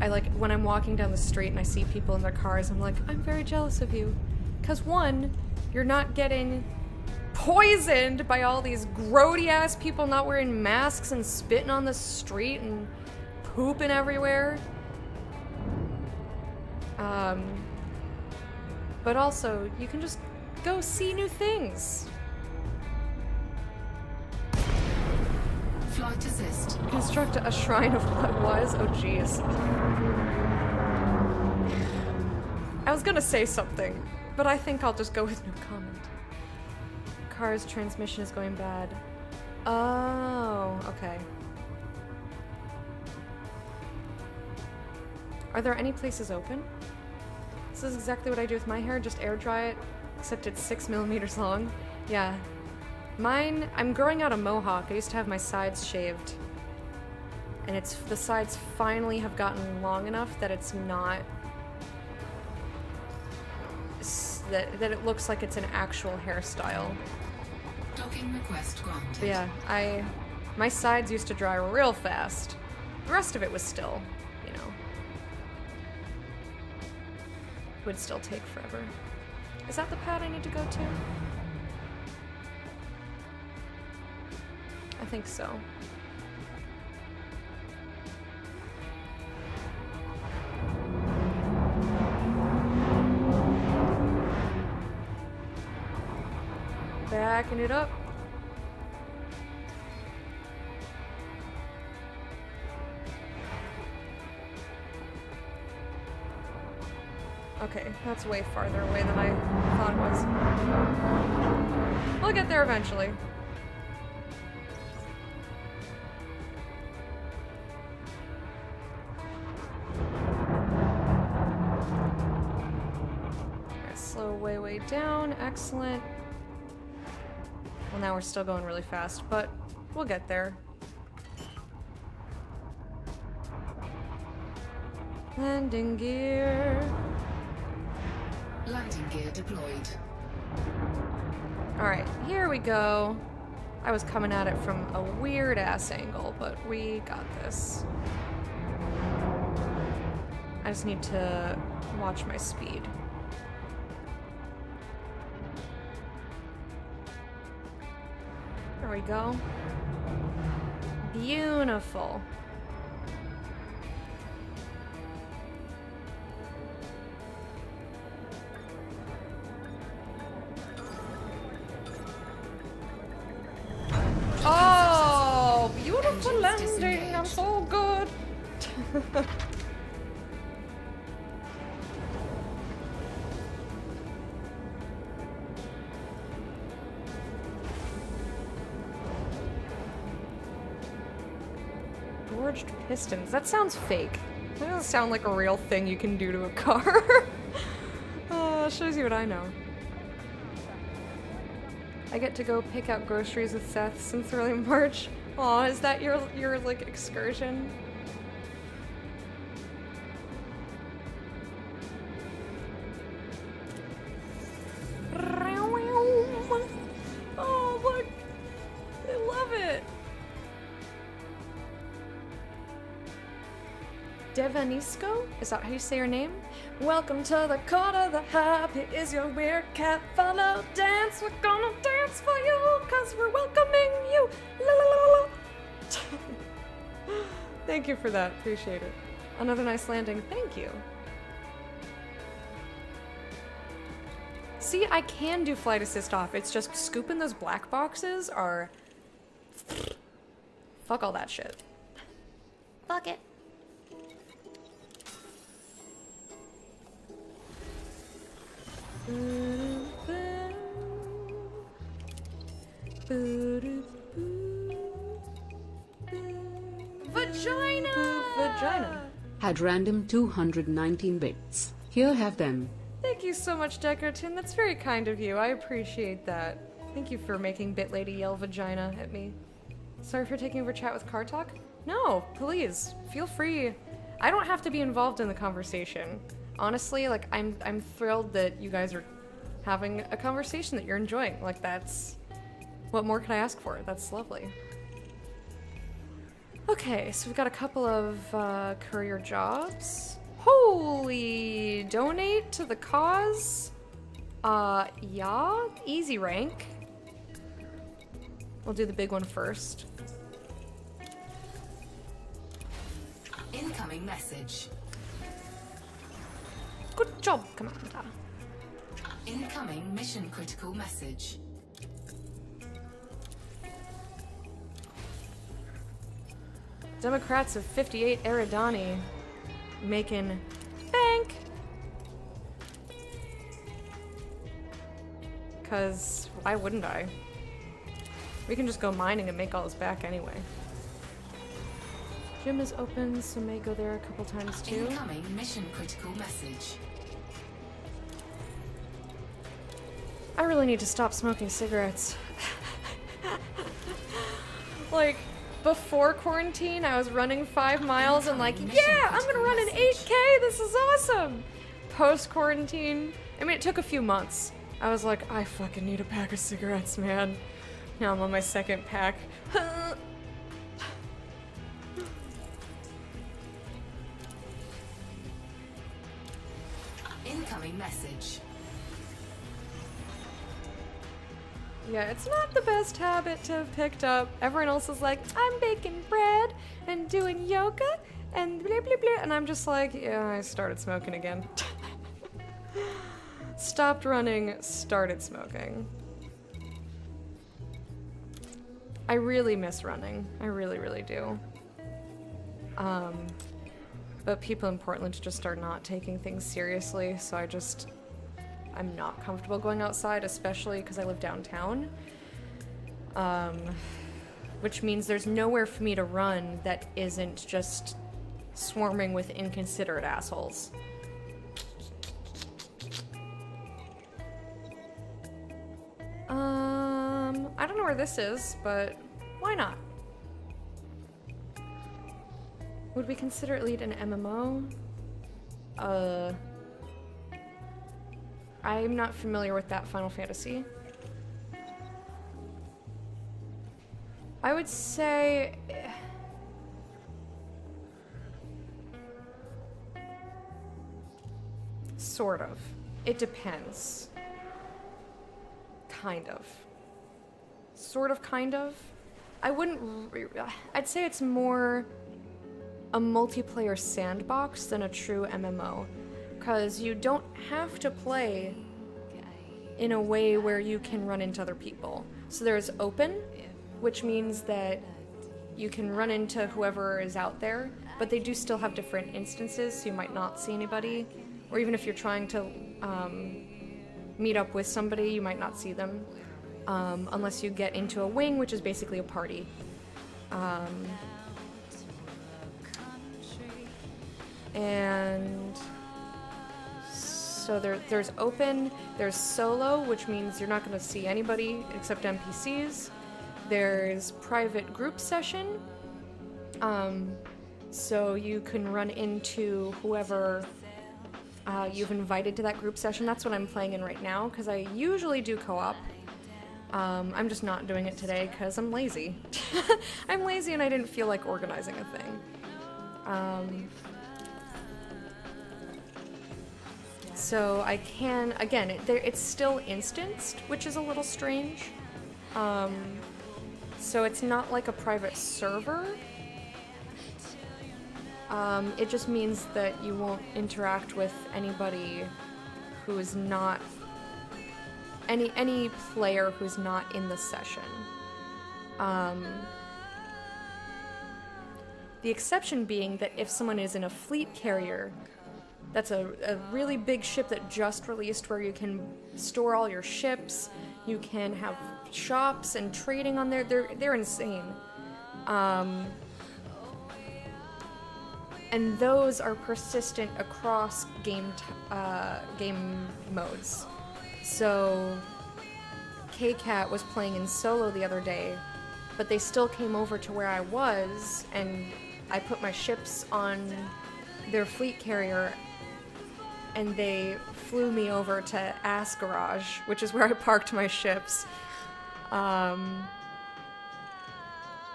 I like, when I'm walking down the street and I see people in their cars, I'm like, I'm very jealous of you. Because one, you're not getting poisoned by all these grody ass people not wearing masks and spitting on the street and pooping everywhere. But also, you can just go see new things. Flight assist. Construct a shrine of what was? Oh jeez. I was gonna say something, but I think I'll just go with no comment. Car's transmission is going bad. Oh, okay. Are there any places open? This is exactly what I do with my hair, just air dry it, except it's 6 millimeters long. Yeah. Mine, I'm growing out a mohawk. I used to have my sides shaved. And the sides finally have gotten long enough that it's not, that it looks like it's an actual hairstyle. Docking request granted. But yeah, my sides used to dry real fast. The rest of it was still, you know, would still take forever. Is that the pad I need to go to? I think so. Backing it up. Okay, that's way farther away than I thought it was. We'll get there eventually. Alright, slow way down. Excellent. Well, now we're still going really fast, but we'll get there. Landing gear. Landing gear deployed. Alright, here we go. I was coming at it from a weird ass angle, but we got this. I just need to watch my speed. There we go. Beautiful. Oh, beautiful landing. I'm so good. Forged pistons. That sounds fake. That doesn't sound like a real thing you can do to a car. Shows you what I know. I get to go pick out groceries with Seth since early March. Aw, is that your like excursion? Oh, look! I love it! Devanisco? Is that how you say your name? Welcome to the court of the happy is your weird cat follow dance. We're gonna dance for you, cause we're welcoming you. La la la la. Thank you for that, appreciate it. Another nice landing, thank you. See, I can do flight assist off, it's just scooping those black boxes are... Fuck all that shit. Fuck it. Vagina! Had random 219 bits. Here have them. Thank you so much, Decoratin. That's very kind of you. I appreciate that. Thank you for making Bit Lady yell vagina at me. Sorry for taking over chat with Car Talk? No, please. Feel free. I don't have to be involved in the conversation. Honestly, like, I'm thrilled that you guys are having a conversation that you're enjoying. Like, that's... What more could I ask for? That's lovely. Okay, so we've got a couple of courier jobs. Holy! Donate to the cause? Yeah? Easy rank. We'll do the big one first. Incoming message. Good job, Commander. Incoming mission critical message. Democrats of 58 Eridani making bank. Cause why wouldn't I? We can just go mining and make all this back anyway. Gym is open, so may go there a couple times too. Incoming mission critical message. I really need to stop smoking cigarettes. Like, before quarantine, I was running 5 miles and like, yeah, I'm gonna run an 8K, this is awesome! Post-quarantine, I mean, it took a few months. I was like, I fucking need a pack of cigarettes, man. Now I'm on my second pack. Incoming message. Yeah, it's not the best habit to have picked up. Everyone else is like, I'm baking bread and doing yoga and blah blah blah. And I'm just like, yeah, I started smoking again. Stopped running, started smoking. I really miss running. I really, really do. But people in Portland just are not taking things seriously, so I'm not comfortable going outside, especially because I live downtown. Which means there's nowhere for me to run that isn't just swarming with inconsiderate assholes. I don't know where this is, but why not? Would we consider it lead an MMO? I'm not familiar with that Final Fantasy. I would say... Sort of. It depends. Kind of. Sort of, kind of. I wouldn't... I'd say it's more a multiplayer sandbox than a true MMO. Because you don't have to play in a way where you can run into other people. So there's open, which means that you can run into whoever is out there, but they do still have different instances, so you might not see anybody. Or even if you're trying to meet up with somebody, you might not see them. Unless you get into a wing, which is basically a party. And so there's open, there's solo, which means you're not going to see anybody except NPCs. There's private group session, so you can run into whoever you've invited to that group session. That's what I'm playing in right now, because I usually do co-op. I'm just not doing it today because I'm lazy. I'm lazy and I didn't feel like organizing a thing. So I can, again, it's still instanced, which is a little strange. So it's not like a private server. It just means that you won't interact with anybody who is not, any player who's not in the session. The exception being that if someone is in a fleet carrier, that's a really big ship that just released where you can store all your ships, you can have shops and trading on there. They're insane. And those are persistent across game modes. So K-Cat was playing in solo the other day, but they still came over to where I was, and I put my ships on their fleet carrier, and they flew me over to Ass Garage, which is where I parked my ships.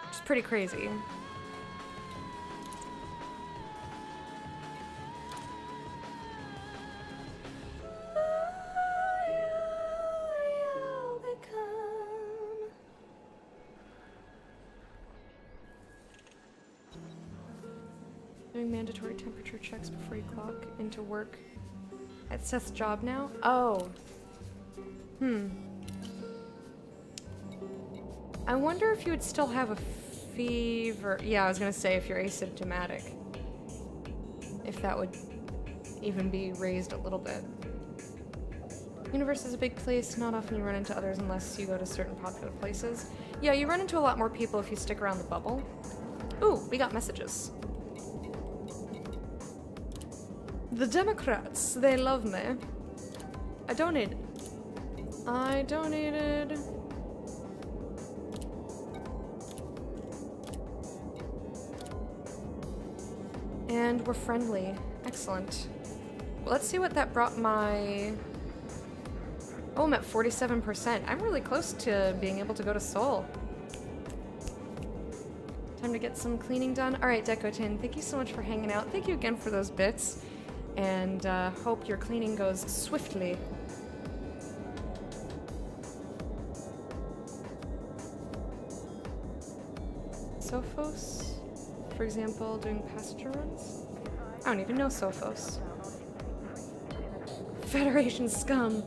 Which is pretty crazy. Doing mandatory temperature checks before you clock into work at Seth's job now? Oh. I wonder if you would still have a fever. Yeah, I was gonna say if you're asymptomatic. If that would even be raised a little bit. Universe is a big place. Not often you run into others unless you go to certain popular places. Yeah, you run into a lot more people if you stick around the bubble. Ooh, we got messages. The Democrats, they love me. I donated. And we're friendly. Excellent. Well, let's see what that brought my... Oh, I'm at 47%. I'm really close to being able to go to Seoul. Time to get some cleaning done. Alright, Decotin, thank you so much for hanging out. Thank you again for those bits. And hope your cleaning goes swiftly. Sophos, for example, doing passenger runs? I don't even know Sophos. Federation scum.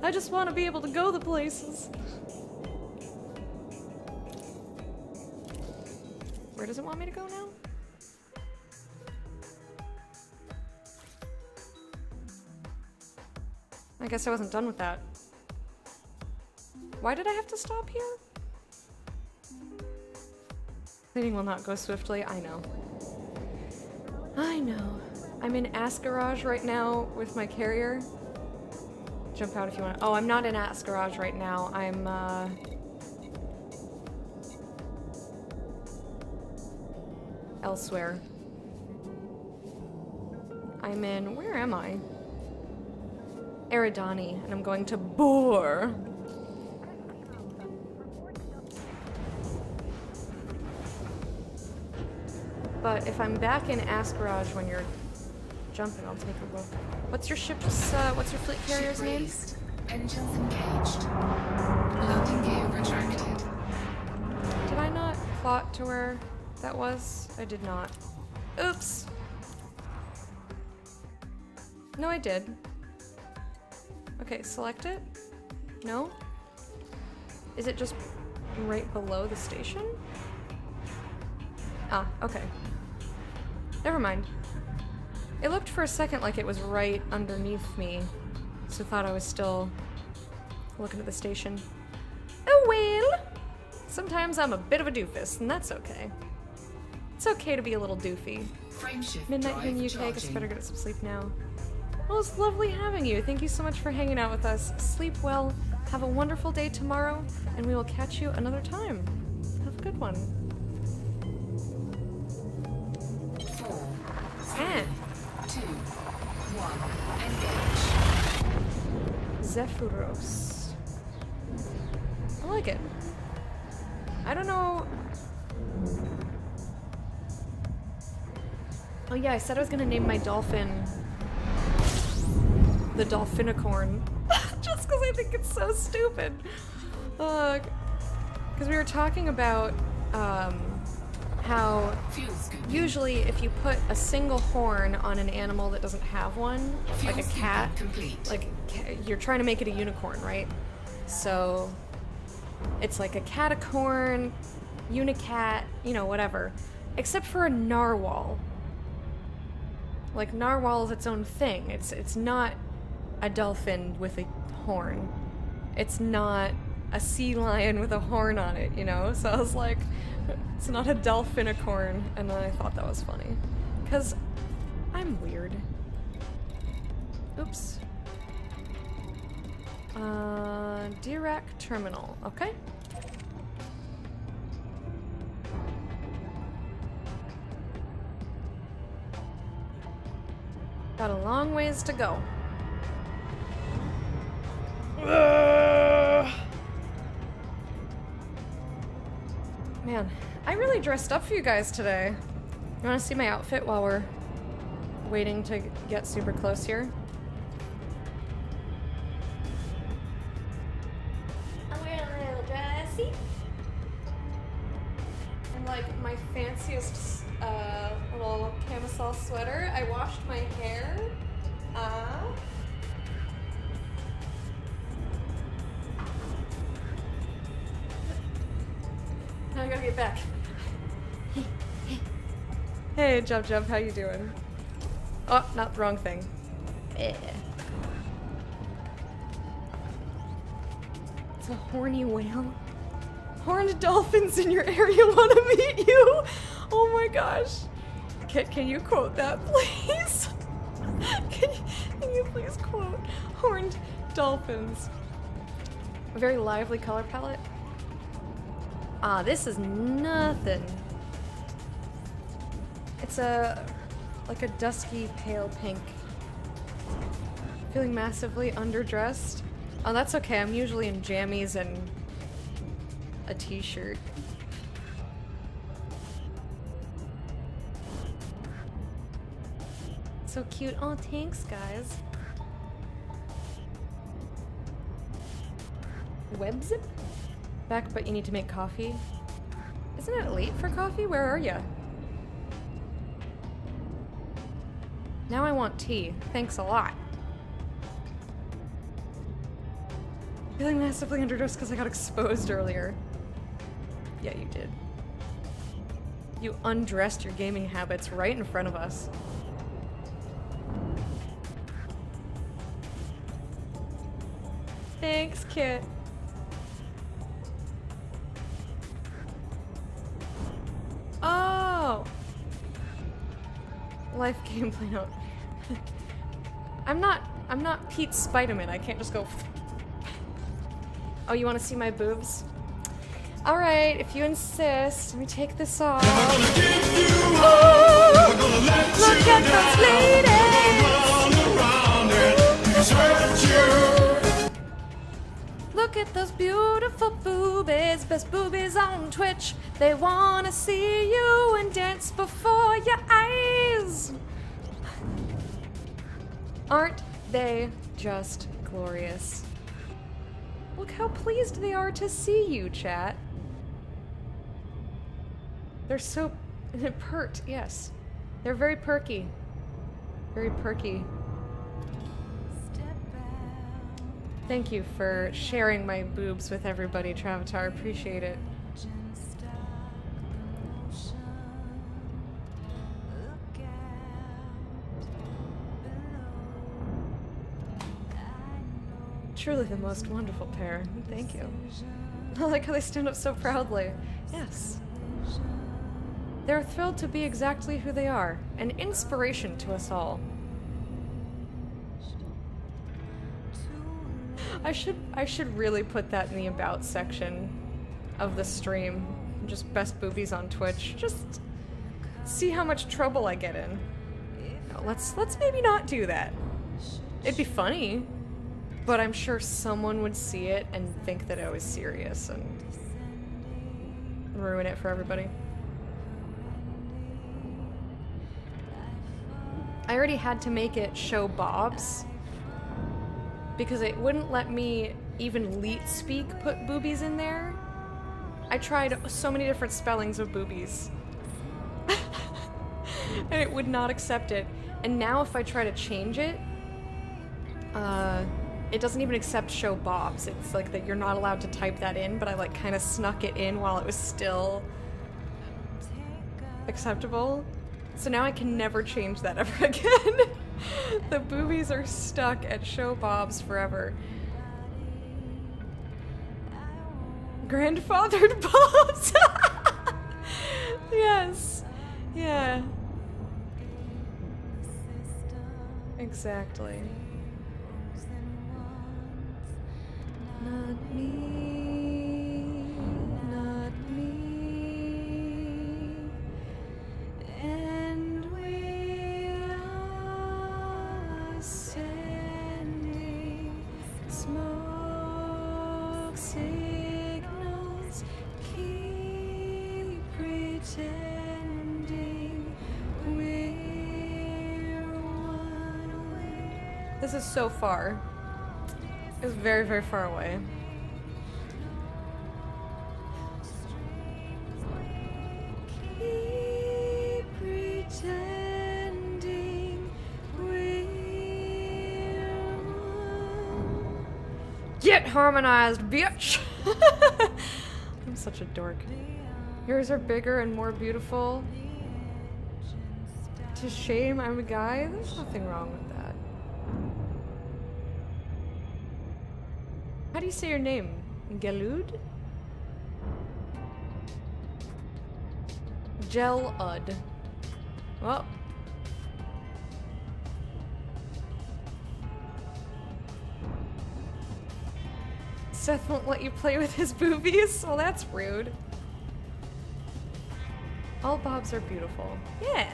I just want to be able to go the places. Where does it want me to go now? I guess I wasn't done with that. Why did I have to stop here? Cleaning will not go swiftly. I know. I know. I'm in Ass Garage right now with my carrier. Jump out if you want. Oh, I'm not in Ass Garage right now. I'm, elsewhere. I'm in... Where am I? Eridani, and I'm going to Boar. But if I'm back in Askaraj when you're jumping, I'll take a look. What's your fleet carrier's Ship name? raised. Engines engaged. Loading gear retracted. Did I not plot to where that was? I did not. Oops. No, I did. Okay, select it. No? Is it just right below the station? Ah, okay. Never mind. It looked for a second like it was right underneath me, so I thought I was still looking at the station. Oh well! Sometimes I'm a bit of a doofus, and that's okay. It's okay to be a little doofy. Frameshift Midnight drive here in the UK, I guess I charging. better get some sleep now. Well, it's lovely having you. Thank you so much for hanging out with us. Sleep well, have a wonderful day tomorrow, and we will catch you another time. Have a good one. 4, And 2, 1, engage. Zephyros. I like it. I don't know. Oh yeah, I said I was gonna name my dolphin the Dolphinicorn. Just because I think it's so stupid. Because we were talking about how Fuel scooping. usually if you put a single horn on an animal that doesn't have one, Fuel like a scooping cat, complete. like you're trying to make it a unicorn, right? So it's like a catacorn, unicat, you know, whatever. Except for a narwhal. Like narwhal is its own thing. It's not a dolphin with a horn. It's not a sea lion with a horn on it, you know? So I was like, it's not a dolphinicorn, and then I thought that was funny. Cause I'm weird. Oops. Dirac Terminal, okay? Got a long ways to go. Man, I really dressed up for you guys today. You want to see my outfit while we're waiting to get super close here? I'm wearing a little dressy. And like my fanciest little camisole sweater. I washed my hair. Now I gotta get back. Hey, Jub Jub, how you doing? Oh, not the wrong thing. Eh. It's a horny whale. Horned dolphins in your area want to meet you. Oh my gosh. Can you quote that, please? Can you please quote horned dolphins? A very lively color palette. Ah, this is nothing. It's like a dusky pale pink. Feeling massively underdressed. Oh, that's okay. I'm usually in jammies and a t-shirt. So cute. Oh, thanks, guys. Web zip? Back, but you need to make coffee. Isn't it late for coffee? Where are ya? Now I want tea. Thanks a lot. Feeling massively underdressed because I got exposed earlier. Yeah, you did. You undressed your gaming habits right in front of us. Thanks, Kit. Oh! Life gameplay note. I'm not Pete Spiderman. I can't just go. Oh, you want to see my boobs? All right, if you insist. Let me take this off. Oh, look at those ladies. beautiful boobies, best boobies on Twitch. They wanna see you and dance before your eyes. Aren't they just glorious? Look how pleased they are to see you, chat. They're so pert, yes. They're very perky. Very perky. Thank you for sharing my boobs with everybody, Travatar. Appreciate it. Truly the most wonderful pair. Thank you. I like how they stand up so proudly. Yes. They're thrilled to be exactly who they are, an inspiration to us all. I should really put that in the about section of the stream. Just best boobies on Twitch. Just see how much trouble I get in. No, let's maybe not do that. It'd be funny, but I'm sure someone would see it and think that I was serious and ruin it for everybody. I already had to make it show Bob's because it wouldn't let me even leet speak put boobies in there. I tried so many different spellings of boobies and it would not accept it. And now if I try to change it, it doesn't even accept show Bob's. It's like that you're not allowed to type that in, but I like kind of snuck it in while it was still acceptable. So now I can never change that ever again. The boobies are stuck at show Bob's forever. Grandfathered Bob's! Yes. Yeah. Exactly. Not me, not me. And we are sending smoke signals. Keep pretending we're one. This is so far. It's very, very far away. Keep pretending we're one. Get harmonized, bitch! I'm such a dork. Yours are bigger and more beautiful. To shame I'm a guy? There's nothing wrong with that. How do you say your name? Galud? Gelud. Well. Seth won't let you play with his boobies? Well, that's rude. All Bobs are beautiful. Yeah.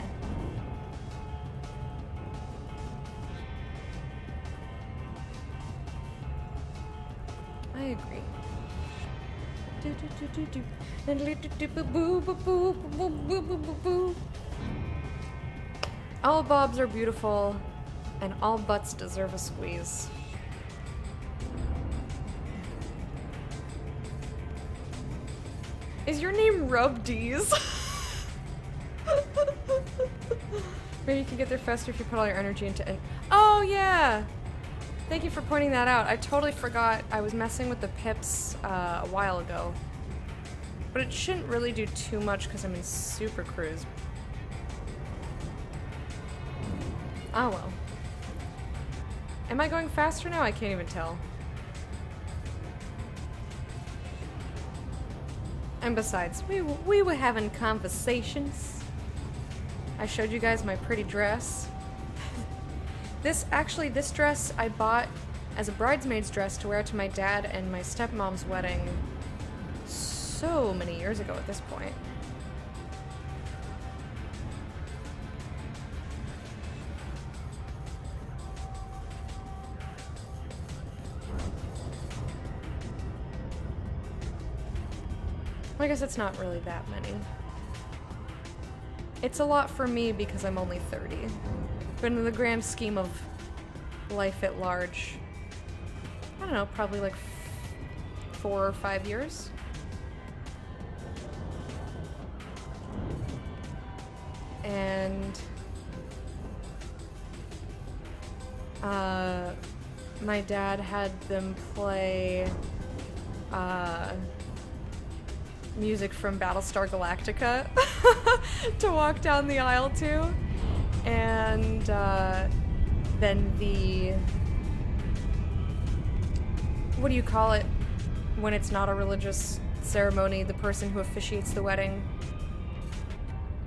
I agree. All Bobs are beautiful, and all butts deserve a squeeze. Is your name Rub D's? Maybe you can get there faster if you put all your energy into. Oh yeah. Thank you for pointing that out. I totally forgot I was messing with the pips a while ago. But it shouldn't really do too much because I'm in Super Cruise. Oh well. Am I going faster now? I can't even tell. And besides, we were having conversations. I showed you guys my pretty dress. This dress I bought as a bridesmaid's dress to wear to my dad and my stepmom's wedding so many years ago at this point. I guess it's not really that many. It's a lot for me because I'm only 30. But in the grand scheme of life at large, I don't know, probably like 4 or 5 years. And my dad had them play music from Battlestar Galactica to walk down the aisle to. And then the, what do you call it when it's not a religious ceremony, the person who officiates the wedding?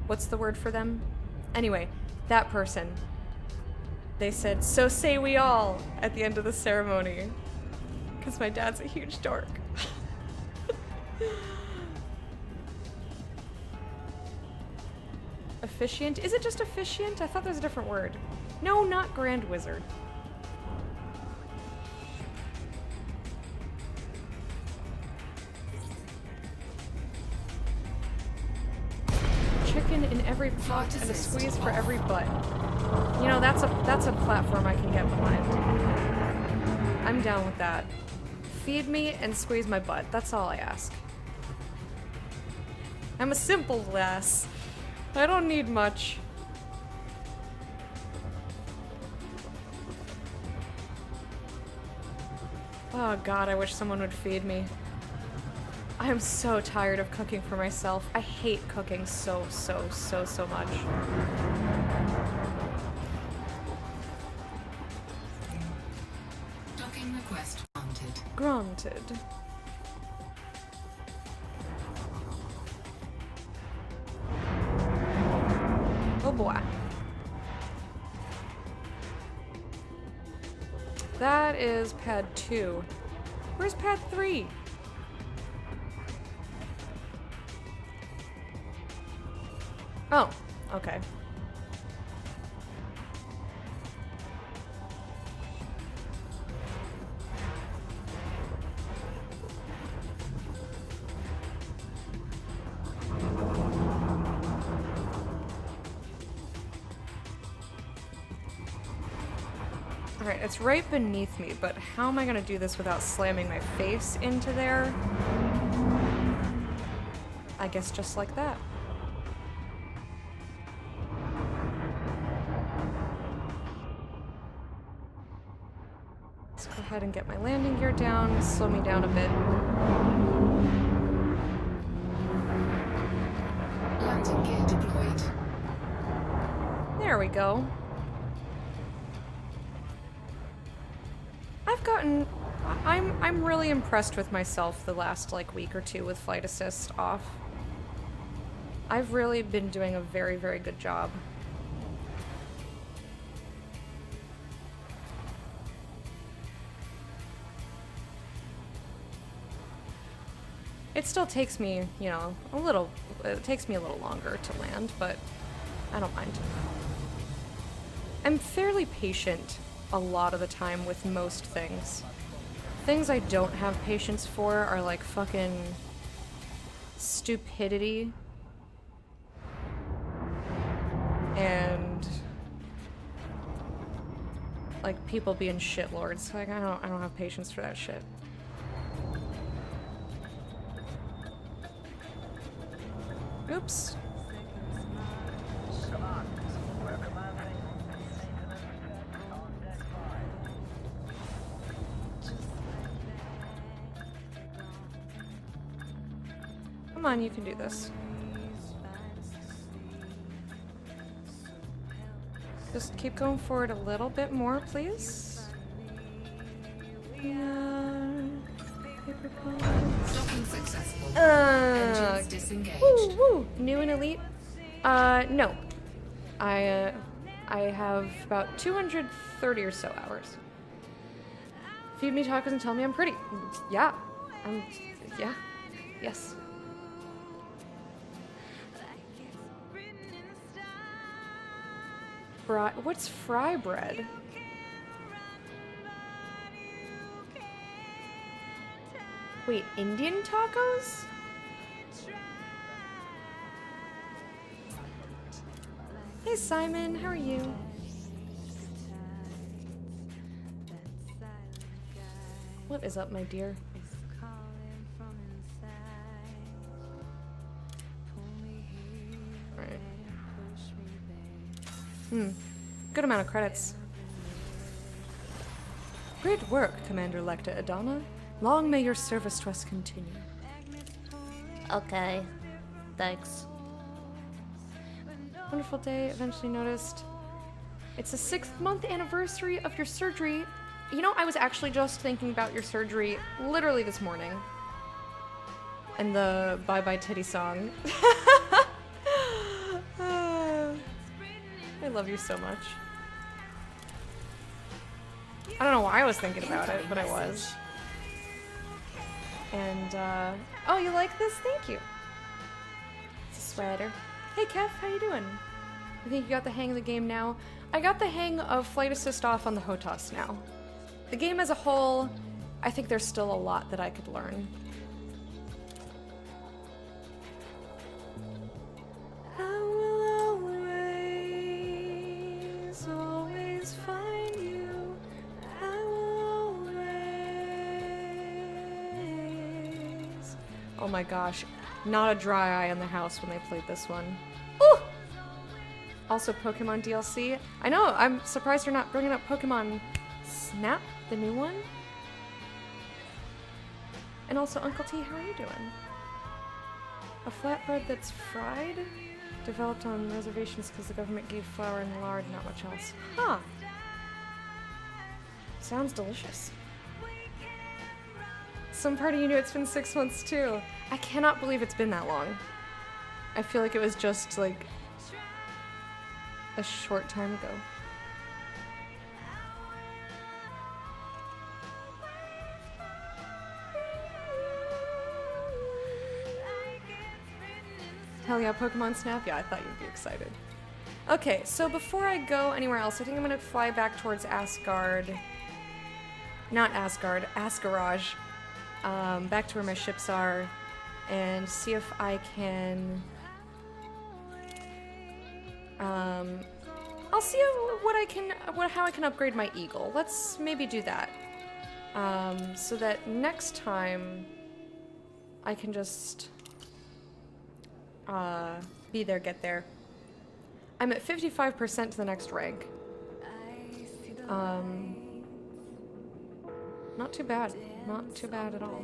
What's the word for them? Anyway, that person. They said, "So say we all," at the end of the ceremony. Because my dad's a huge dork. Officiant? Is it just officiant? I thought there was a different word. No, not Grand Wizard. Chicken in every pot and a squeeze for every butt. You know, that's a platform I can get behind. I'm down with that. Feed me and squeeze my butt. That's all I ask. I'm a simple lass. I don't need much. Oh god, I wish someone would feed me. I am so tired of cooking for myself. I hate cooking so much. Docking request granted. Granted. Oh boy. That is pad 2. Where's pad 3? Oh, okay. Alright, it's right beneath me, but how am I gonna do this without slamming my face into there? I guess just like that. Let's go ahead and get my landing gear down, slow me down a bit. Landing gear deployed. There we go. I'm really impressed with myself the last like week or two with Flight Assist off. I've really been doing a very, very good job. It still takes me, you know, it takes me a little longer to land, but I don't mind. I'm fairly patient a lot of the time with most things. Things I don't have patience for are like fucking stupidity and like people being shitlords. Like I don't have patience for that shit. Oops. Come on, you can do this. Just keep going forward a little bit more, please. Docking successful. Engines disengaged. Woo! New and elite? No. I have about 230 or so hours. Feed me tacos and tell me I'm pretty. Yeah. Yeah. Yes. What's fry bread? Wait, Indian tacos? Hey Simon, how are you? What is up, my dear? Alright. Good amount of credits. Great work, Commander Lecta Adana. Long may your service to us continue. Okay. Thanks. Wonderful day, eventually noticed. It's the 6th month anniversary of your surgery. You know, I was actually just thinking about your surgery literally this morning. And the Bye Bye Titty song. I love you so much. I don't know why I was thinking about it, but I was. And, oh, you like this? Thank you. It's a sweater. Hey, Kev, how you doing? I think you got the hang of the game now. I got the hang of Flight Assist off on the HOTAS now. The game as a whole, I think there's still a lot that I could learn. I will always, always find you. I will always. Oh my gosh, not a dry eye in the house when they played this one. Ooh! Also Pokemon DLC. I know, I'm surprised you're not bringing up Pokemon Snap, the new one. And also, Uncle T, how are you doing? A flatbread that's fried? Developed on reservations because the government gave flour and lard, not much else. Huh. Sounds delicious. Some part of you knew it's been 6 months too. I cannot believe it's been that long. I feel like it was just like a short time ago. Hell yeah, Pokemon Snap? Yeah, I thought you'd be excited. Okay, so before I go anywhere else, I think I'm gonna fly back towards Asgard. Not Asgard, Asgarage. Back to where my ships are, and see if I can... I'll see how I can upgrade my Eagle. Let's maybe do that. So that next time I can just be there, get there. I'm at 55% to the next rank. Not too bad. Not too bad at all.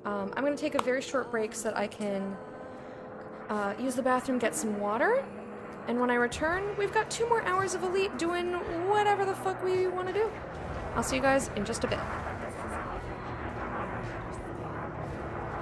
I'm gonna take a very short break so that I can use the bathroom, get some water, and when I return, we've got 2 more hours of Elite doing whatever the fuck we want to do. I'll see you guys in just a bit.